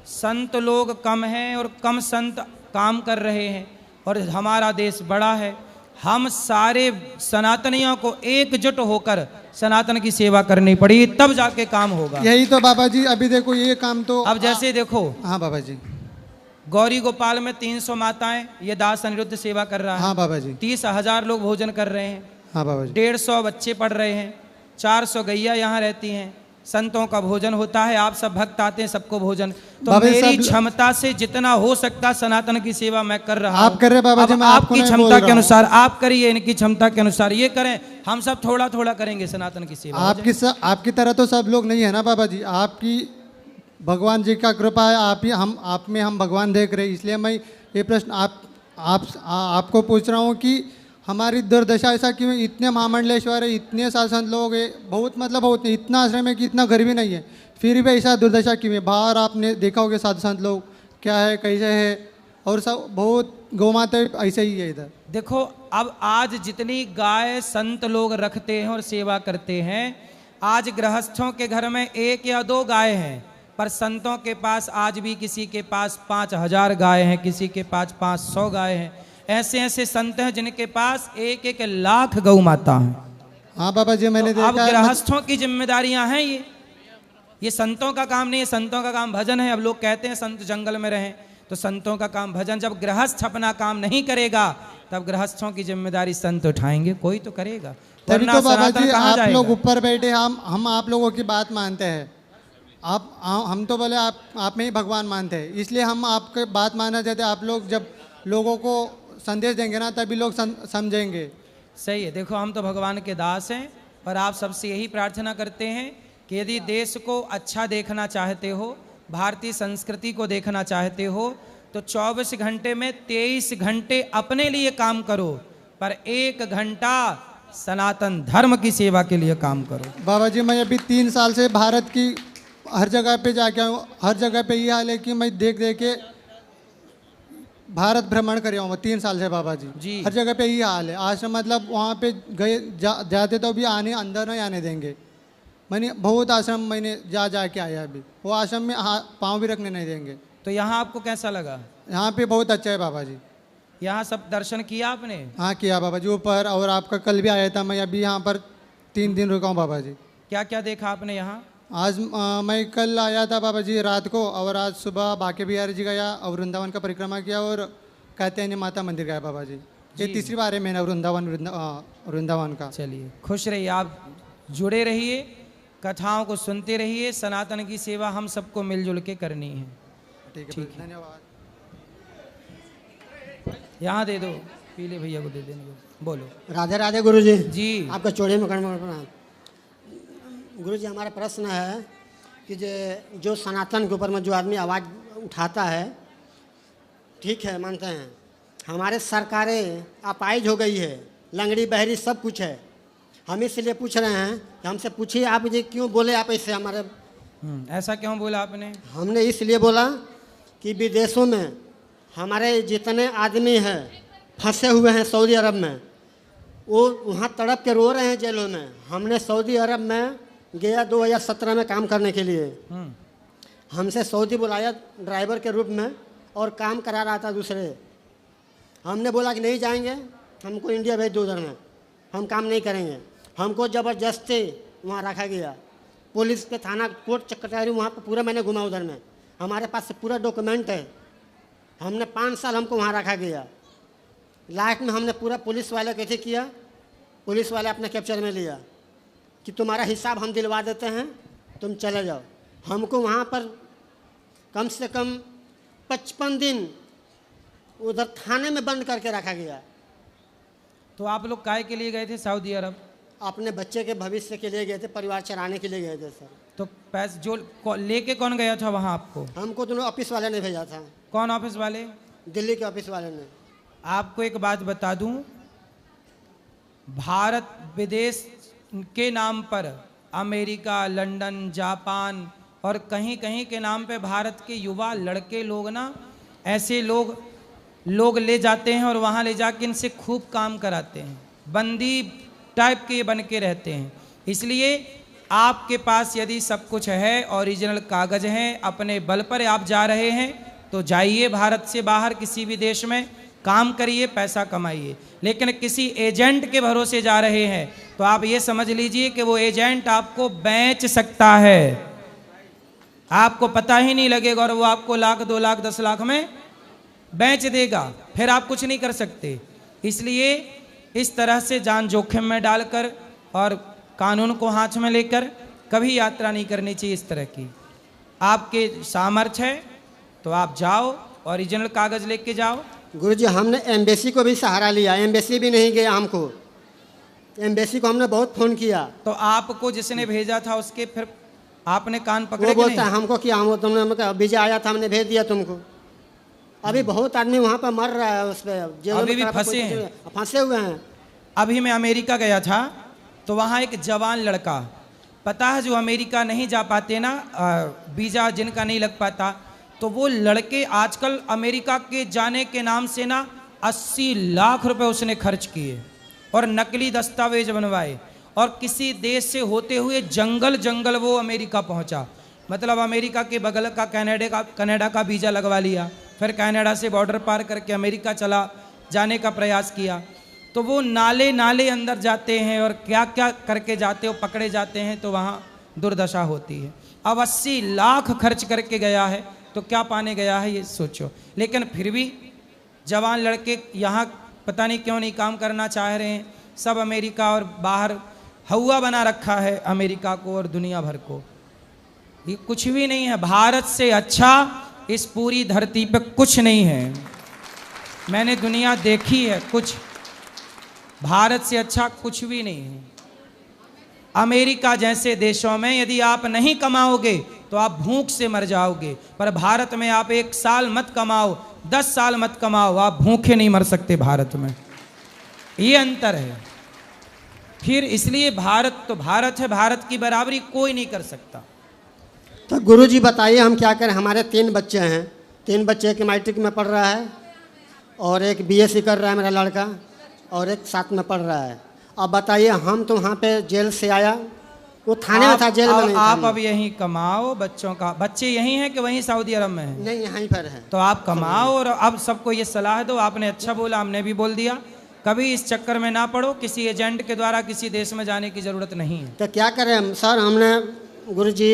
संत लोग कम हैं और कम संत काम कर रहे हैं, और हमारा देश बड़ा है। हम सारे सनातनियों को एकजुट होकर सनातन की सेवा करनी पड़ी, तब जाके काम होगा। यही तो बाबा जी, अभी देखो ये काम तो अब जैसे देखो। हाँ बाबा जी, गौरी गोपाल में 300 माताएं, ये दास अनिरुद्ध सेवा कर रहा है। हाँ बाबा जी। 30,000 लोग भोजन कर रहे हैं। हाँ बाबा जी। 150 बच्चे पढ़ रहे हैं, 400 गैया यहाँ रहती हैं, संतों का भोजन होता है, आप सब भक्त आते हैं, सबको भोजन। तो मेरी क्षमता से जितना हो सकता सनातन की सेवा मैं कर रहा हूँ। आप कर रहे बाबा जी, मैं आपको आपकी क्षमता के अनुसार आप करिए, इनकी क्षमता के अनुसार ये करें, हम सब थोड़ा थोड़ा करेंगे सनातन की सेवा। आपकी तरह तो सब लोग नहीं है ना बाबा जी, आपकी भगवान जी का कृपा है, आप में हम भगवान देख रहे हैं। इसलिए मैं ये प्रश्न आपको पूछ रहा हूँ कि हमारी दुर्दशा ऐसा क्यों? इतने महामंडलेश्वर है, इतने शासन लोग है, बहुत इतना आश्रम है कि इतना घर भी नहीं है, फिर भी ऐसा दुर्दशा क्यों है? बाहर आपने देखा होगा साधु संत लोग क्या है, कैसे है, और सब बहुत गौ माता ऐसे ही है इधर। देखो, अब आज जितनी गाय संत लोग रखते हैं और सेवा करते हैं, आज गृहस्थों के घर में 1 या 2 गाय हैं, पर संतों के पास आज भी किसी के पास 5,000 गाय हैं, किसी के पास 500 गाय हैं। ऐसे ऐसे संत हैं जिनके पास 1-1 लाख गौ माता हैं। हाँ बाबा जी, मैंने देखा। अब गृहस्थों की जिम्मेदारियां हैं ये संतों का काम नहीं है। संतों का काम भजन है। अब लोग कहते हैं संत जंगल में रहें, तो संतों का काम भजन। जब गृहस्थ अपना काम नहीं करेगा, तब गृहस्थों की जिम्मेदारी संत उठाएंगे, कोई तो करेगा। तभी तो बाबा जी आप लोग ऊपर बैठे, हम आप लोगों की बात मानते हैं। हम तो बोले आप में ही भगवान मानते हैं, इसलिए हम आपके बात मानना चाहते हैं। आप लोग जब लोगों को संदेश देंगे ना, तभी लोग समझेंगे। सही है। देखो, हम तो भगवान के दास हैं, पर आप सबसे यही प्रार्थना करते हैं कि यदि देश को अच्छा देखना चाहते हो, भारतीय संस्कृति को देखना चाहते हो, तो 24 घंटे में 23 घंटे अपने लिए काम करो, पर 1 घंटा सनातन धर्म की सेवा के लिए काम करो। बाबा जी, मैं अभी 3 साल से भारत की हर जगह पे जाके आऊँ, हर जगह पे ये हाल है कि मैं देख के भारत भ्रमण कर रहा हूँ 3 साल से बाबा जी। हर जगह पे यही हाल है। आश्रम मतलब वहाँ पे गए जाते तो भी अंदर नहीं आने देंगे। मैंने बहुत आश्रम मैंने जा के आया, अभी वो आश्रम में पाँव भी रखने नहीं देंगे। तो यहाँ आपको कैसा लगा? यहाँ पे बहुत अच्छा है बाबा जी। यहाँ सब दर्शन किया आपने? हाँ किया बाबा जी, ऊपर। और आपका कल भी आया था, मैं अभी यहाँ पर 3 दिन रुका हूँ बाबा जी। क्या क्या देखा आपने यहाँ? आज मैं कल आया था बाबा जी रात को, और आज सुबह बाके बिहारी जी गया और वृंदावन का परिक्रमा किया और कात्यायनी माता मंदिर गया बाबा जी। ये तीसरी बार है मैंने वृंदावन का। चलिए खुश रहिए, आप जुड़े रहिए, कथाओं को सुनते रहिए। सनातन की सेवा हम सबको मिलजुल के करनी है। ठीक है, धन्यवाद। यहाँ दे दो, पीले भैया को दे देने को बोलो। राधे राधे गुरुजी। जी आपका चौड़े में प्रणाम। गुरुजी हमारा प्रश्न है कि जो सनातन के ऊपर में जो आदमी आवाज़ उठाता है, ठीक है मानते हैं, हमारे सरकारें अपाइज हो गई है, लंगड़ी बहरी सब कुछ है। हम इसलिए पूछ रहे हैं कि हमसे पूछिए आप ये क्यों बोले आप ऐसे हमारे। ऐसा क्यों बोला आपने? हमने इसलिए बोला कि विदेशों में हमारे जितने आदमी हैं फंसे हुए हैं सऊदी अरब में, वो वहाँ तड़प के रो रहे हैं जेलों में। हमने सऊदी अरब में गया 2017 में काम करने के लिए। हमसे सऊदी बुलाया ड्राइवर के रूप में और काम करा रहा था दूसरे। हमने बोला कि नहीं जाएंगे, हमको इंडिया भेज दो, उधर में हम काम नहीं करेंगे। हमको ज़बरदस्ती वहाँ रखा गया। पुलिस के थाना कोर्ट कचहरी वहाँ पर पूरा मैंने घुमा उधर में, हमारे पास से पूरा डॉक्यूमेंट है। हमने 5 साल हमको वहाँ रखा गया। लास्ट में हमने पूरा पुलिस वाले कैसे किया, पुलिस वाले अपने कैप्चर में लिया कि तुम्हारा हिसाब हम दिलवा देते हैं, तुम चले जाओ। हमको वहाँ पर कम से कम 55 दिन उधर थाने में बंद करके रखा गया। तो आप लोग काहे के लिए गए थे सऊदी अरब? अपने बच्चे के भविष्य के लिए गए थे, परिवार चलाने के लिए गए थे सर। तो पैसे जो लेके कौन गया था वहाँ आपको? हमको दोनों ऑफिस वाले ने भेजा था। कौन ऑफिस वाले? दिल्ली के ऑफिस वाले ने। आपको एक बात बता दूं, भारत विदेश के नाम पर अमेरिका, लंदन, जापान और कहीं कहीं के नाम पे भारत के युवा लड़के लोग ना, ऐसे लोग ले जाते हैं और वहाँ ले जाके इनसे खूब काम कराते हैं। बंदी टाइप के ये बन के रहते हैं। इसलिए आपके पास यदि सब कुछ है, ओरिजिनल कागज हैं, अपने बल पर आप जा रहे हैं, तो जाइए भारत से बाहर किसी भी देश में काम करिए, पैसा कमाइए। लेकिन किसी एजेंट के भरोसे जा रहे हैं तो आप ये समझ लीजिए कि वो एजेंट आपको बेच सकता है, आपको पता ही नहीं लगेगा, और वो आपको लाख, 2 लाख, 10 लाख में बेच देगा, फिर आप कुछ नहीं कर सकते। इसलिए इस तरह से जान जोखिम में डालकर और कानून को हाथ में लेकर कभी यात्रा नहीं करनी चाहिए इस तरह की। आपके सामर्थ्य है तो आप जाओ, ओरिजिनल कागज लेके जाओ। गुरुजी हमने एम्बेसी को भी सहारा लिया, एम्बेसी भी नहीं गया हमको। एम्बेसी को हमने बहुत फ़ोन किया। तो आपको जिसने भेजा था उसके फिर आपने कान पकड़े? वो बोलता है हमको कि हम तुमने वीजा आया था, हमने भेज दिया तुमको। अभी बहुत आदमी वहाँ पर मर रहा है, उस पर अभी भी फंसे हुए हैं। अभी मैं अमेरिका गया था तो वहाँ एक जवान लड़का, पता है जो अमेरिका नहीं जा पाते ना, वीज़ा जिनका नहीं लग पाता, तो वो लड़के आजकल अमेरिका के जाने के नाम से ना 80 लाख रुपए उसने खर्च किए और नकली दस्तावेज बनवाए, और किसी देश से होते हुए जंगल वो अमेरिका पहुंचा। मतलब अमेरिका के बगल का कनाडा का वीज़ा लगवा लिया, फिर कनाडा से बॉर्डर पार करके अमेरिका चला जाने का प्रयास किया। तो वो नाले अंदर जाते हैं और क्या क्या करके जाते हो, पकड़े जाते हैं, तो वहाँ दुर्दशा होती है। अब 80 लाख खर्च करके गया है तो क्या पाने गया है ये सोचो। लेकिन फिर भी जवान लड़के यहाँ पता नहीं क्यों नहीं काम करना चाह रहे हैं। सब अमेरिका और बाहर हवा बना रखा है अमेरिका को और दुनिया भर को। ये कुछ भी नहीं है, भारत से अच्छा इस पूरी धरती पे कुछ नहीं है। मैंने दुनिया देखी है, कुछ भारत से अच्छा कुछ भी नहीं है। अमेरिका जैसे देशों में यदि आप नहीं कमाओगे तो आप भूख से मर जाओगे, पर भारत में आप 1 साल मत कमाओ, 10 साल मत कमाओ, आप भूखे नहीं मर सकते भारत में। ये अंतर है। फिर इसलिए भारत तो भारत है, भारत की बराबरी कोई नहीं कर सकता। तो गुरुजी बताइए हम क्या करें। हमारे 3 बच्चे हैं, 3 बच्चे, एक मैट्रिक में पढ़ रहा है और एक BSc कर रहा है मेरा लड़का, और एक 7 में पढ़ रहा है। अब बताइए, हम तो वहाँ पे जेल से आया, वो थाने में था, जेल में नहीं था। आप अब यहीं कमाओ, बच्चों का, बच्चे यहीं हैं कि वहीं सऊदी अरब में हैं? नहीं, यहीं पर है। तो आप कमाओ और अब सबको ये सलाह दो। आपने अच्छा बोला, हमने भी बोल दिया कभी इस चक्कर में ना पड़ो, किसी एजेंट के द्वारा किसी देश में जाने की ज़रूरत नहीं है। तो क्या करें हम सर, हमने गुरुजी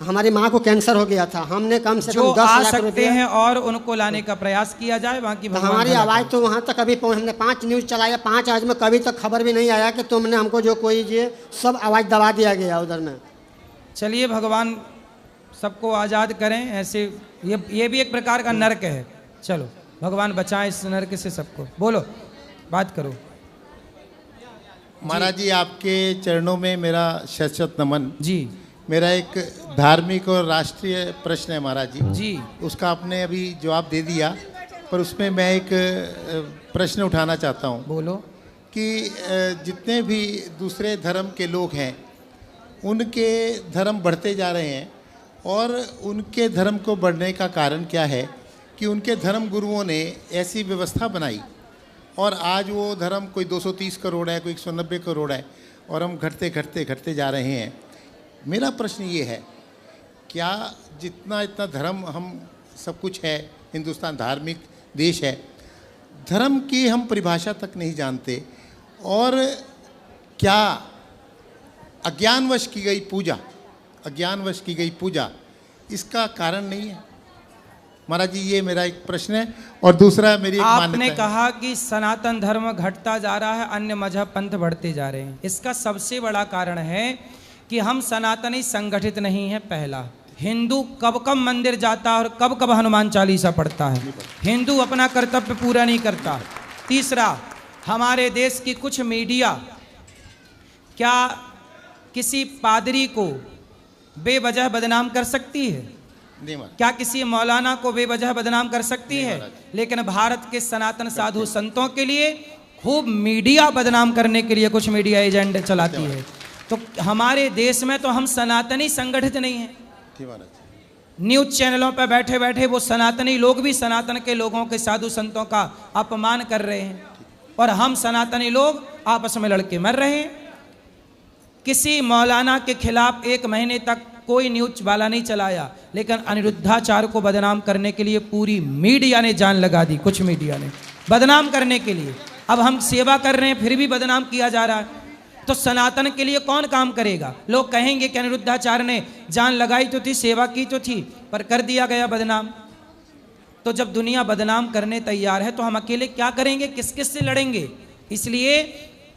हमारी माँ को कैंसर हो गया था, हमने कम से जो कम 10 आ लाख सकते रुपया हैं और उनको लाने का प्रयास किया जाए, बाकी तो भगवान हमारी भला आवाज़ तो वहाँ तक कभी हमने 5 न्यूज़ चलाया, 5 आज में कभी तक खबर भी नहीं आया कि तुमने हमको जो कोई ये सब आवाज़ दबा दिया गया उधर में। चलिए भगवान सबको आज़ाद करें। ऐसे ये भी एक प्रकार का नर्क है। चलो भगवान बचाएं इस नर्क से सबको। बोलो, बात करो। महाराज जी आपके चरणों में मेरा शत शत नमन। जी। मेरा एक धार्मिक और राष्ट्रीय प्रश्न है महाराज जी। जी। उसका आपने अभी जवाब दे दिया, पर उसमें मैं एक प्रश्न उठाना चाहता हूँ। बोलो। कि जितने भी दूसरे धर्म के लोग हैं उनके धर्म बढ़ते जा रहे हैं, और उनके धर्म को बढ़ने का कारण क्या है कि उनके धर्म गुरुओं ने ऐसी व्यवस्था बनाई, और आज वो धर्म कोई 230 करोड़ है, कोई 190 करोड़ है, और हम घटते घटते घटते जा रहे हैं। मेरा प्रश्न ये है, क्या जितना इतना धर्म हम सब कुछ है, हिंदुस्तान धार्मिक देश है, धर्म की हम परिभाषा तक नहीं जानते, और क्या अज्ञानवश की गई पूजा, अज्ञानवश की गई पूजा इसका कारण नहीं है? महाराज जी ये मेरा एक प्रश्न है। और दूसरा मेरी एक आपने मान्यता है। कहा कि सनातन धर्म घटता जा रहा है, अन्य मजहब पंथ बढ़ते जा रहे हैं। इसका सबसे बड़ा कारण है कि हम सनातनी संगठित नहीं है। पहला, हिंदू कब कब मंदिर जाता है और कब कब हनुमान चालीसा पढ़ता है। हिंदू अपना कर्तव्य पूरा नहीं करता। तीसरा, हमारे देश की कुछ मीडिया क्या किसी पादरी को बेवजह बदनाम कर सकती है? क्या किसी मौलाना को बेवजह बदनाम कर सकती है? लेकिन भारत के सनातन साधु संतों के लिए खूब मीडिया बदनाम करने के लिए कुछ मीडिया एजेंट चलाती है। तो हमारे देश में तो हम सनातनी संगठित नहीं हैं। न्यूज चैनलों पर बैठे बैठे वो सनातनी लोग भी सनातन के लोगों के साधु संतों का अपमान कर रहे हैं, और हम सनातनी लोग आपस में लड़के मर रहे हैं। किसी मौलाना के खिलाफ 1 महीने तक कोई न्यूज वाला नहीं चलाया, लेकिन अनिरुद्धाचार्य को बदनाम करने के लिए पूरी मीडिया ने जान लगा दी। कुछ मीडिया ने बदनाम करने के लिए, अब हम सेवा कर रहे हैं फिर भी बदनाम किया जा रहा है। तो सनातन के लिए कौन काम करेगा? लोग कहेंगे कि अनिरुद्धाचार्य ने जान लगाई तो थी, सेवा की तो थी, पर कर दिया गया बदनाम। तो जब दुनिया बदनाम करने तैयार है तो हम अकेले क्या करेंगे? किस किस से लड़ेंगे? इसलिए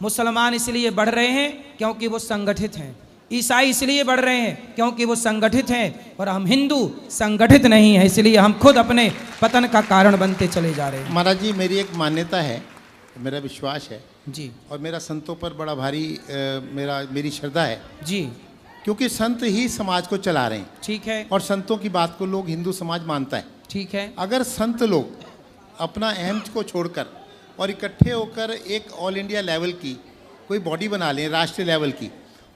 मुसलमान इसलिए बढ़ रहे हैं क्योंकि वो संगठित हैं, ईसाई इसलिए बढ़ रहे हैं क्योंकि वो संगठित हैं, और हम हिंदू संगठित नहीं हैं, इसलिए हम खुद अपने पतन का कारण बनते चले जा रहे हैं। महाराज जी मेरी एक मान्यता है, मेरा विश्वास है जी, और मेरा संतों पर बड़ा भारी मेरी श्रद्धा है जी, क्योंकि संत ही समाज को चला रहे हैं। ठीक है। और संतों की बात को लोग हिंदू समाज मानता है। ठीक है। अगर संत लोग अपना अहम को छोड़कर और इकट्ठे होकर एक ऑल इंडिया लेवल की कोई बॉडी बना लें, राष्ट्रीय लेवल की,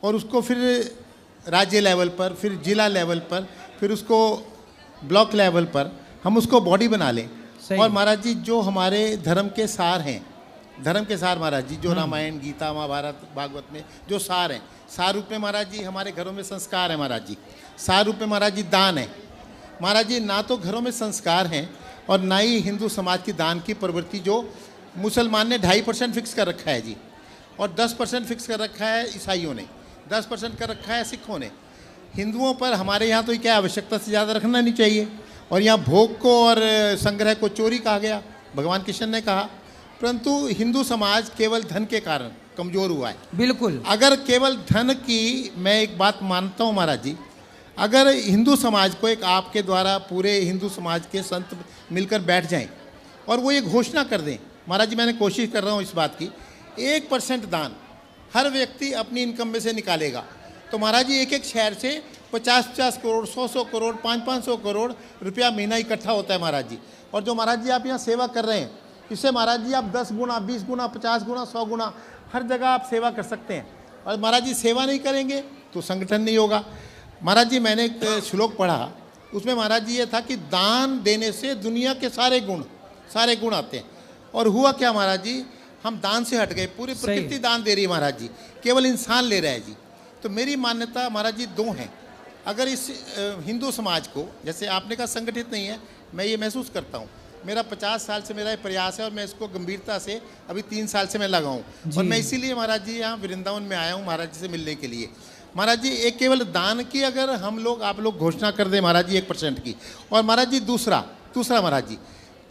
और उसको फिर राज्य लेवल पर, फिर जिला लेवल पर, फिर उसको ब्लॉक लेवल पर हम उसको बॉडी बना लें। और महाराज जी जो हमारे धर्म के सार हैं, धर्म के सार महाराज जी जो रामायण, गीता, महाभारत, भागवत में जो सार हैं, सार रूप में महाराज जी हमारे घरों में संस्कार है महाराज जी, सार रूप में महाराज जी दान है। महाराज जी ना तो घरों में संस्कार हैं और ना ही हिंदू समाज की दान की प्रवृत्ति, जो मुसलमान ने 2.5% फिक्स कर रखा है जी, और 10% फिक्स कर रखा है ईसाइयों ने, 10% कर रखा है सिखों ने। हिंदुओं पर हमारे यहाँ तो क्या आवश्यकता से ज़्यादा रखना नहीं चाहिए, और यहाँ भोग को और संग्रह को चोरी कहा गया, भगवान कृष्ण ने कहा। परंतु हिंदू समाज केवल धन के कारण कमज़ोर हुआ है। बिल्कुल। अगर केवल धन की, मैं एक बात मानता हूँ महाराज जी, अगर हिंदू समाज को एक आपके द्वारा पूरे हिंदू समाज के संत मिलकर बैठ जाएं और वो ये घोषणा कर दें, महाराज जी मैंने कोशिश कर रहा हूँ इस बात की, 1% दान हर व्यक्ति अपनी इनकम में से निकालेगा, तो महाराज जी एक एक शहर से 50-50 करोड़, 100-100 करोड़, 500-500 करोड़ रुपया महीना इकट्ठा होता है महाराज जी। और जो महाराज जी आप यहाँ सेवा कर रहे हैं, इससे महाराज जी आप 10 गुना, 20 गुना, 50 गुना, 100 गुना हर जगह आप सेवा कर सकते हैं। और महाराज जी सेवा नहीं करेंगे तो संगठन नहीं होगा। महाराज जी मैंने एक श्लोक पढ़ा, उसमें महाराज जी ये था कि दान देने से दुनिया के सारे गुण आते हैं। और हुआ क्या महाराज जी, हम दान से हट गए, पूरी प्रकृति दान दे रही है महाराज जी, केवल इंसान ले रहा है जी। तो मेरी मान्यता महाराज जी 2 हैं। अगर इस हिंदू समाज को, जैसे आपने कहा संगठित नहीं है, मैं ये महसूस करता हूँ, मेरा 50 साल से मेरा ये प्रयास है और मैं इसको गंभीरता से अभी 3 साल से मैं लगा हूँ। और मैं इसीलिए महाराज जी यहाँ वृंदावन में आया हूँ महाराज जी से मिलने के लिए। महाराज जी एक केवल दान की अगर हम लोग आप लोग घोषणा कर दें महाराज जी 1% की, और महाराज जी दूसरा महाराज जी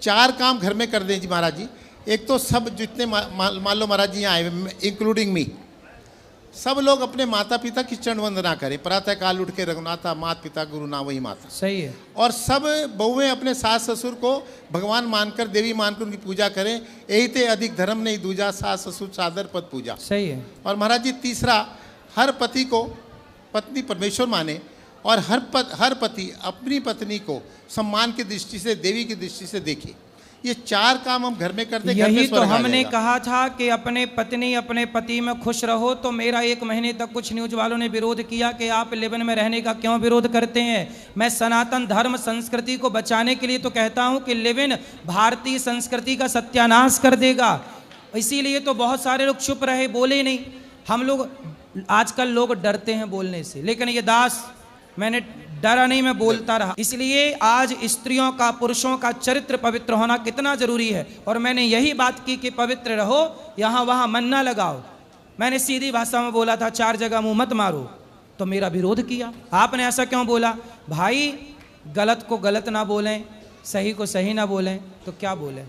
4 काम घर में कर दें जी महाराज जी। एक तो सब जितने मान लो महाराज जी यहाँ आए इंक्लूडिंग मी, सब लोग अपने माता पिता की चरण वंदना करें। प्रातः काल उठ के रघुनाथा माता पिता गुरु ना वही माता। सही है। और सब बहुएं अपने सास ससुर को भगवान मानकर देवी मानकर उनकी पूजा करें। यही ते अधिक धर्म नहीं दूजा, सास ससुर सादर पद पूजा। सही है। और महाराज जी तीसरा, हर पति को पत्नी परमेश्वर माने और हर पति अपनी पत्नी को सम्मान की दृष्टि से देवी की दृष्टि से देखे। ये 4 काम हम घर में करते। यही तो हमने कहा था कि अपने पत्नी अपने पति में खुश रहो। तो मेरा 1 महीने तक कुछ न्यूज वालों ने विरोध किया कि आप लिव-इन में रहने का क्यों विरोध करते हैं। मैं सनातन धर्म संस्कृति को बचाने के लिए तो कहता हूं कि लिव-इन भारतीय संस्कृति का सत्यानाश कर देगा। इसीलिए तो बहुत सारे लोग चुप रहे, बोले नहीं। हम लोग आजकल लोग डरते हैं बोलने से, लेकिन ये दास मैंने डरा नहीं, मैं बोलता रहा। इसलिए आज स्त्रियों का पुरुषों का चरित्र पवित्र होना कितना जरूरी है। और मैंने यही बात की कि पवित्र रहो, यहाँ वहाँ मन ना लगाओ। मैंने सीधी भाषा में बोला था 4 जगह मुंह मत मारो, तो मेरा विरोध किया। आपने ऐसा क्यों बोला? भाई गलत को गलत ना बोलें, सही को सही ना बोलें तो क्या बोलें।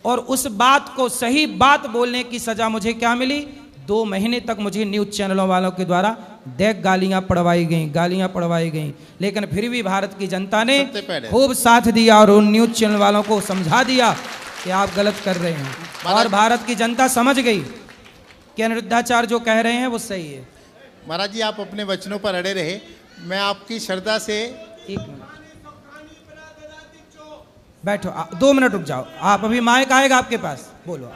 और उस बात को सही बात बोलने की सजा मुझे क्या मिली? 2 महीने तक मुझे न्यूज चैनलों वालों के द्वारा गालियां पड़वाई गई। लेकिन फिर भी भारत की जनता ने खूब साथ दिया और उन न्यूज चैनल वालों को समझा दिया कि आप गलत कर रहे हैं। और भारत की जनता समझ गई कि अनिरुद्धाचार्य जो कह रहे हैं वो सही है। महाराज जी आप अपने वचनों पर अड़े रहे। मैं आपकी श्रद्धा से 1 मिनट बैठो, 2 मिनट रुक जाओ। आप अभी माइक आएगा आपके पास, बोलो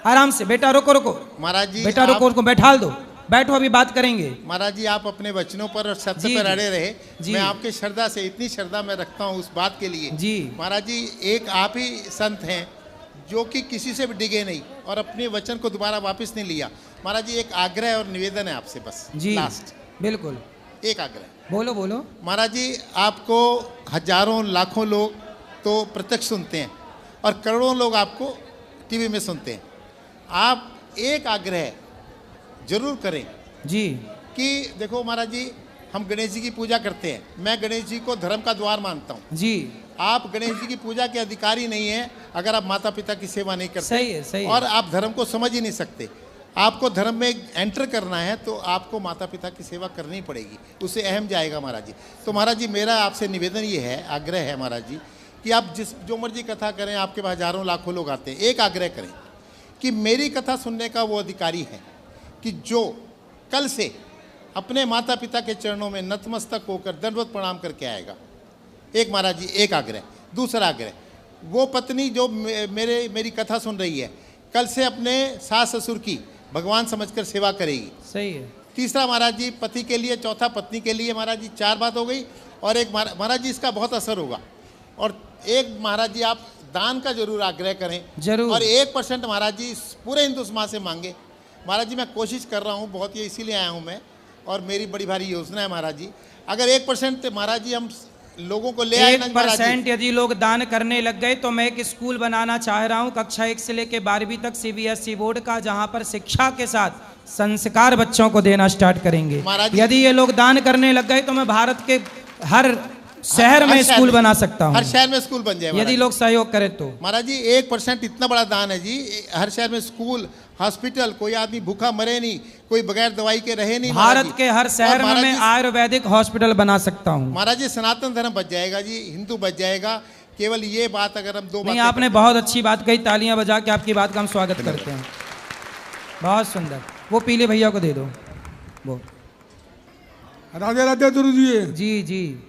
आराम से। बेटा रुको महाराज जी, बेटा रुको, उनको बैठाल दो, बैठो अभी बात करेंगे। महाराज जी आप अपने वचनों पर और सत्य पर अड़े रहे। मैं आपके श्रद्धा से इतनी श्रद्धा मैं रखता हूँ उस बात के लिए जी। महाराज जी एक आप ही संत हैं जो कि किसी से भी डिगे नहीं और अपने वचन को दोबारा वापस नहीं लिया। महाराज जी एक आग्रह और निवेदन है आपसे बस जी। लास्ट बिल्कुल एक आग्रह। बोलो। महाराज जी आपको हजारों लाखों लोग तो प्रत्यक्ष सुनते हैं और करोड़ों लोग आपको टीवी में सुनते हैं। आप एक आग्रह जरूर करें जी कि देखो महाराज जी हम गणेश जी की पूजा करते हैं। मैं गणेश जी को धर्म का द्वार मानता हूँ जी। आप गणेश जी की पूजा के अधिकारी नहीं हैं अगर आप माता पिता की सेवा नहीं करते। सही है। और आप धर्म को समझ ही नहीं सकते। आपको धर्म में एंटर करना है तो आपको माता पिता की सेवा करनी पड़ेगी, उससे अहम जाएगा महाराज जी। तो महाराज जी मेरा आपसे निवेदन ये है, आग्रह है महाराज जी कि आप जो मर्जी कथा करें, आपके पास हजारों लाखों लोग आते हैं, एक आग्रह करें कि मेरी कथा सुनने का वो अधिकारी है कि जो कल से अपने माता पिता के चरणों में नतमस्तक होकर दंडवत प्रणाम करके आएगा। एक महाराज जी एक आग्रह। दूसरा आग्रह, वो पत्नी जो मेरी कथा सुन रही है कल से अपने सास ससुर की भगवान समझकर सेवा करेगी। सही है। तीसरा महाराज जी पति के लिए, चौथा पत्नी के लिए। महाराज जी 4 बात हो गई। और एक महाराज जी इसका बहुत असर होगा। और एक महाराज जी आप दान का जरूर आग्रह करें जरूर। और 1% महाराज जी पूरे हिंदू समाज से मांगे। महाराज जी मैं कोशिश कर रहा हूँ बहुत, ये इसीलिए आया हूँ मैं, और मेरी बड़ी भारी योजना है महाराज जी। अगर 1% महाराज जी हम लोगों को ले आए ना महाराज जी, 1% यदि लोग दान करने लग गए तो मैं एक स्कूल बनाना चाह रहा हूँ कक्षा 1 से लेकर 12वीं तक CBSE बोर्ड का, जहाँ पर शिक्षा के साथ संस्कार बच्चों को देना स्टार्ट करेंगे। यदि ये लोग दान करने लग गए तो मैं भारत के हर शहर में स्कूल बना सकता हूँ। हर शहर में स्कूल बन जाए यदि लोग सहयोग करें तो। महाराज जी 1% इतना बड़ा दान है जी। हर शहर में स्कूल, हॉस्पिटल, कोई आदमी भूखा मरे नहीं, कोई बगैर दवाई के रहे नहीं। भारत के हर शहर में मैं आयुर्वेदिक हॉस्पिटल बना सकता हूँ। महाराज जी सनातन धर्म बच जाएगा जी, हिंदू बच जाएगा। केवल ये बात अगर हम 2 नहीं, आपने बहुत अच्छी बात कही, तालियां बजा के आपकी बात का हम स्वागत करते हैं। बहुत सुंदर। वो पीले भैया को दे दो। वो राधे राधे गुरु जी। जी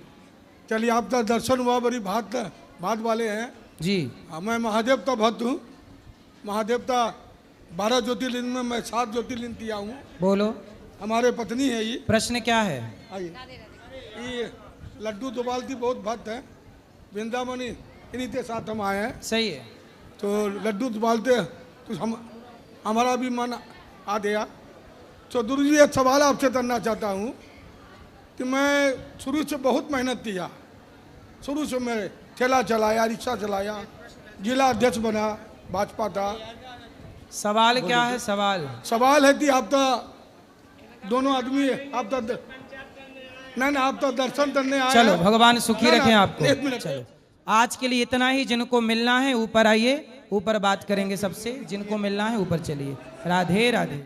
चलिए आपका दर्शन हुआ, बड़ी बात वाले हैं जी। मैं महादेवता भक्त हूँ। महादेवता 12 ज्योतिर्लिंग में मैं 7 ज्योतिर्लिंग किया हूँ। बोलो। हमारे पत्नी है ये। प्रश्न क्या है? आइए। ये लड्डू दुबालती बहुत भक्त है, वृंदावनी इन्हीं के साथ हम आए हैं। सही है। तो लड्डू दुबालते तो हमारा भी मन आ गया। तो गुरु जी एक सवाल आपसे करना चाहता हूँ कि मैं शुरू से बहुत मेहनत किया, शुरू से मैं ठेला चलाया, रिक्शा चलाया, जिला अध्यक्ष बना, भाजपा था। सवाल क्या है? सवाल है कि आप तो दोनों आदमी आप तो नहीं आप तो दर्शन करने आए। चलो भगवान सुखी ना, रखें ना, आपको। एक मिनट। चलो आज के लिए इतना ही। जिनको मिलना है ऊपर आइए, ऊपर बात करेंगे सबसे। जिनको मिलना है ऊपर चलिए। राधे राधे।